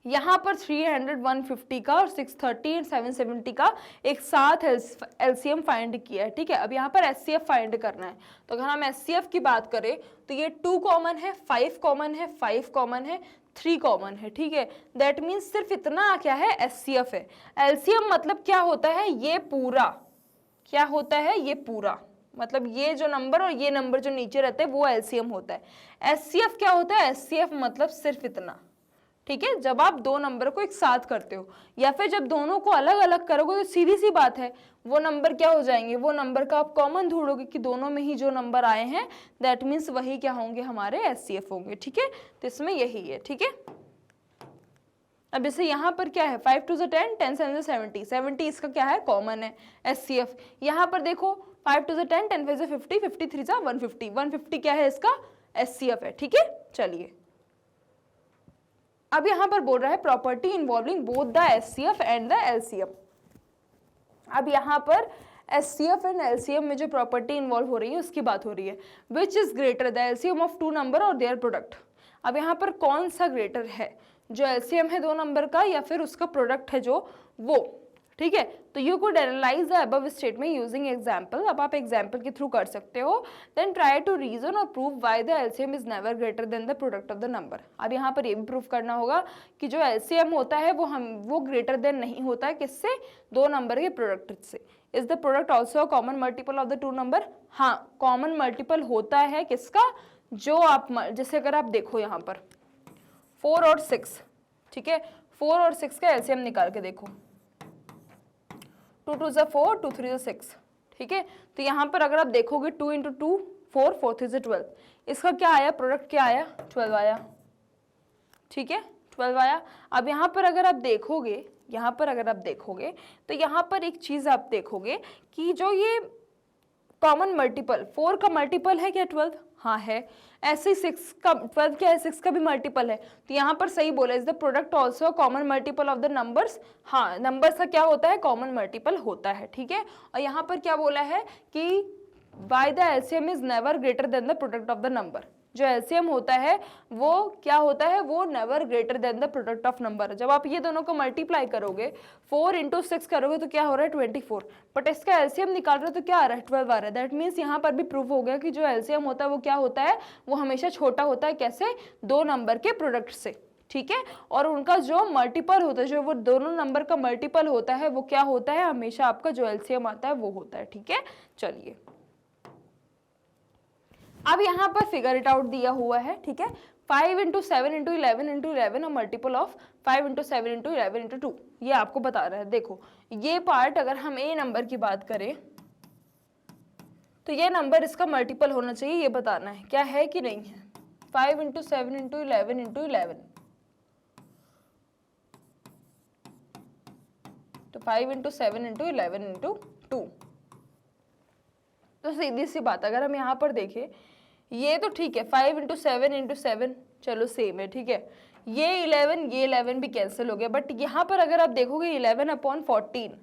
यहाँ पर 300, 150 का और 630 एंड 770 का एक साथ एलसीएम फाइंड किया है, ठीक है। अब यहाँ पर एचसीएफ फाइंड करना है, तो अगर हम एचसीएफ की बात करें तो ये 2 कॉमन है, 5 कॉमन है, 5 कॉमन है, 3 कॉमन है, ठीक है। दैट मीन्स सिर्फ इतना क्या है, एचसीएफ है। एलसीएम मतलब क्या होता है, ये पूरा, क्या होता है, ये पूरा, मतलब ये जो नंबर और ये नंबर जो नीचे रहते हैं वो एलसीएम होता है। एचसीएफ क्या होता है, एचसीएफ मतलब सिर्फ इतना, ठीक है। जब आप दो नंबर को एक साथ करते हो या फिर जब दोनों को अलग अलग करोगे तो सीधी सी बात है वो नंबर क्या हो जाएंगे, वो नंबर का आप कॉमन ढूंढोगे कि दोनों में ही जो नंबर आए हैं दैट मीन्स वही क्या होंगे, हमारे एचसीएफ होंगे, ठीक है। तो इसमें यही है, ठीक है। अब जैसे यहाँ पर क्या है, 5 2 10, 10 7 70, 70 इसका क्या है, कॉमन है, एचसीएफ। यहाँ पर देखो 5 2 10, 10 5 50, 53 150, 150 क्या है, इसका एचसीएफ है, ठीक है। चलिए अब यहाँ पर बोल रहा है property involving both the HCF and the LCM. अब यहाँ पर एचसीएफ एंड एलसीएम में जो प्रॉपर्टी इन्वॉल्व हो रही है उसकी बात हो रही है, which is greater, the LCM of 2 number और देयर प्रोडक्ट। अब यहाँ पर कौन सा ग्रेटर है, जो एलसीएम है 2 नंबर का या फिर उसका प्रोडक्ट है जो वो, ठीक है। तो you could analyse the above statement using example. अब आप एग्जाम्पल के थ्रू कर सकते हो। देन ट्राई टू रीजन और prove why the LCM is never greater than the product of the number. अब यहाँ पर ये भी प्रूव करना होगा कि जो एलसीएम होता है वो ग्रेटर देन नहीं होता है किससे, 2 नंबर के प्रोडक्ट से। Is the product also a common multiple of the 2 number, हाँ कॉमन मल्टीपल होता है किसका, जो आप जैसे अगर आप देखो यहाँ पर 4 और 6, ठीक है, 4 और 6 का एलसीएम निकाल के देखो, 2 2 4, 2 3 6, ठीक है। तो यहाँ पर अगर आप देखोगे 2 इंटू 2 4, 4 3 12, इसका क्या आया, प्रोडक्ट क्या आया, 12 आया, ठीक है, 12 आया। अब यहाँ पर अगर आप देखोगे, यहाँ पर अगर आप देखोगे तो यहाँ पर एक चीज आप देखोगे कि जो ये कॉमन मल्टीपल 4 का मल्टीपल है क्या 12, हाँ है। ऐसे 6 का 12 क्या है, 6 का भी मल्टीपल है। तो यहाँ पर सही बोला, is the product also common multiple of the numbers, हाँ नंबर्स का क्या होता है, कॉमन मल्टीपल होता है, ठीक है। और यहाँ पर क्या बोला है कि by the LCM is never greater than the product of the number. जो एलसीएम होता है वो क्या होता है, वो never greater than the product of number. जब आप ये दोनों को मल्टीप्लाई करोगे 4 इंटू 6 करोगे तो क्या हो रहा है 24, बट इसका एलसीएम निकाल रहे हो तो क्या आ रहा है 12 आ रहा है। दैट मीन्स यहाँ पर भी प्रूव हो गया कि जो एलसीएम होता है वो क्या होता है, वो हमेशा छोटा होता है, कैसे, 2 नंबर के प्रोडक्ट से, ठीक है। और उनका जो मल्टीपल होता है, जो वो दोनों नंबर का मल्टीपल होता है वो क्या होता है, हमेशा आपका जो एलसीएम आता है वो होता है, ठीक है। चलिए अब यहाँ पर फिगर इट आउट दिया हुआ है, ठीक है। 5 इंटू 7 इंटू 11 इंटू 11 और multiple of 5 into 7 into 11 into 2, ये आपको बता रहा है। देखो ये पार्ट अगर हम ए नंबर की बात करें तो ये नंबर इसका मल्टीपल होना चाहिए, ये बताना है क्या है कि नहीं है। 5 इंटू 7 इंटू 11 इंटू 11, तो 5 इंटू 7 इंटू 11 इंटू 2। तो सीधी सी बात अगर हम यहाँ पर देखें, ये तो ठीक है 5 इंटू 7 इंटू 7 चलो सेम है, ठीक है। ये 11 भी कैंसिल हो गया, बट यहाँ पर अगर आप देखोगे 11/14,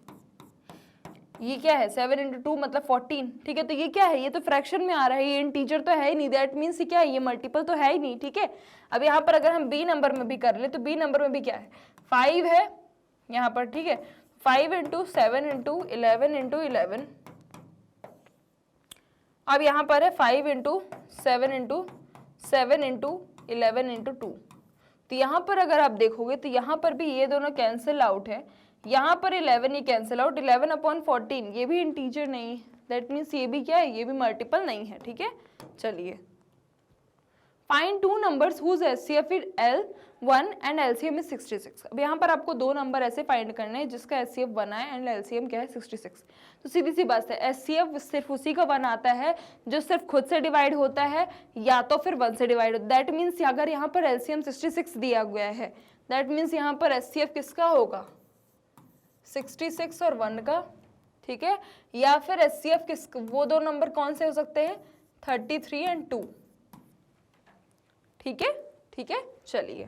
ये क्या है 7 इंटू 2 मतलब 14, ठीक है। तो ये क्या है, ये तो फ्रैक्शन में आ रहा है, ये इंटीजर तो है ही नहीं, दैट मीन्स ये क्या है, ये मल्टीपल तो है ही नहीं, ठीक है। अब यहाँ पर अगर हम बी नंबर में भी कर ले तो बी नंबर में भी क्या है 5 है यहाँ पर, ठीक है। 5 इंटू 7 इंटू 11 इंटू 11, अब यहाँ पर है 5 इंटू 7 इंटू 7 इंटू 11 इंटू 2। तो यहाँ पर अगर आप देखोगे तो यहाँ पर भी ये दोनों कैंसिल आउट है, यहाँ पर 11 ये कैंसिल आउट, 11/14 ये भी इंटीजर नहीं है, दैट मीन्स ये भी क्या है, ये भी मल्टीपल नहीं है, ठीक है। चलिए find 2 numbers whose HCF is L1 and LCM is 66। अब यहाँ पर आपको 2 नंबर ऐसे फाइंड करने हैं जिसका एचसीएफ 1 है एंड एलसीएम क्या है 66। तो सीधी सी बात है, एचसीएफ सिर्फ उसी का 1 आता है जो सिर्फ खुद से डिवाइड होता है या तो फिर 1 से डिवाइड होता है। दैट मीन्स अगर यहाँ पर एलसीएम 66 दिया गया है, दैट मीन्स यहाँ पर एचसीएफ किसका होगा 66 और 1 का, ठीक है। या फिर एचसीएफ किस, वो 2 नंबर कौन से हो सकते हैं 33 एंड 2, ठीक है, ठीक है। चलिए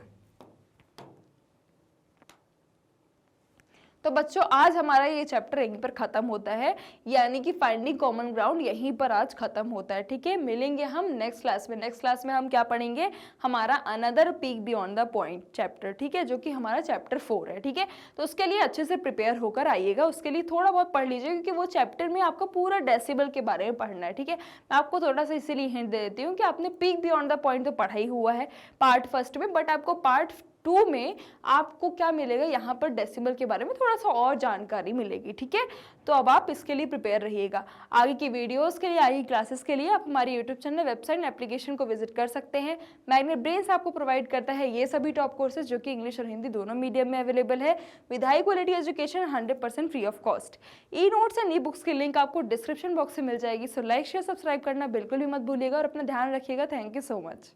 तो बच्चों आज हमारा ये चैप्टर यहीं पर खत्म होता है, यानी कि फाइंडिंग कॉमन ग्राउंड यहीं पर आज खत्म होता है। ठीक है, मिलेंगे हम नेक्स्ट क्लास में। नेक्स्ट क्लास में हम क्या पढ़ेंगे, हमारा another peak beyond the point chapter, ठीक है, जो कि हमारा चैप्टर 4 है। ठीक है, तो उसके लिए अच्छे से प्रिपेयर होकर आइएगा, उसके लिए थोड़ा बहुत पढ़ लीजिए, क्योंकि वो चैप्टर में आपको पूरा डेसिबल के बारे में पढ़ना है। ठीक है, मैं आपको थोड़ा सा इसीलिए हिंट दे देती हूँ कि आपने पीक बियॉन्ड द पॉइंट तो पढ़ा ही हुआ है पार्ट फर्स्ट में, बट आपको पार्ट 2 में आपको क्या मिलेगा, यहाँ पर डेसिमल के बारे में थोड़ा सा और जानकारी मिलेगी। ठीक है, तो अब आप इसके लिए प्रिपेयर रहिएगा। आगे की वीडियोस के लिए, आगे की क्लासेस के लिए आप हमारे YouTube channel, website and application को विजिट कर सकते हैं। मैग्नेट ब्रेन्स आपको प्रोवाइड करता है ये सभी टॉप कोर्सेज जो कि इंग्लिश और हिंदी दोनों मीडियम में अवेलेबल है, with high quality education 100% free of cost. E notes and e books की लिंक आपको डिस्क्रिप्शन बॉक्स में मिल जाएगी। सो लाइक शेयर सब्सक्राइब करना बिल्कुल भी मत भूलिएगा और अपना ध्यान रखिएगा। Thank you so much.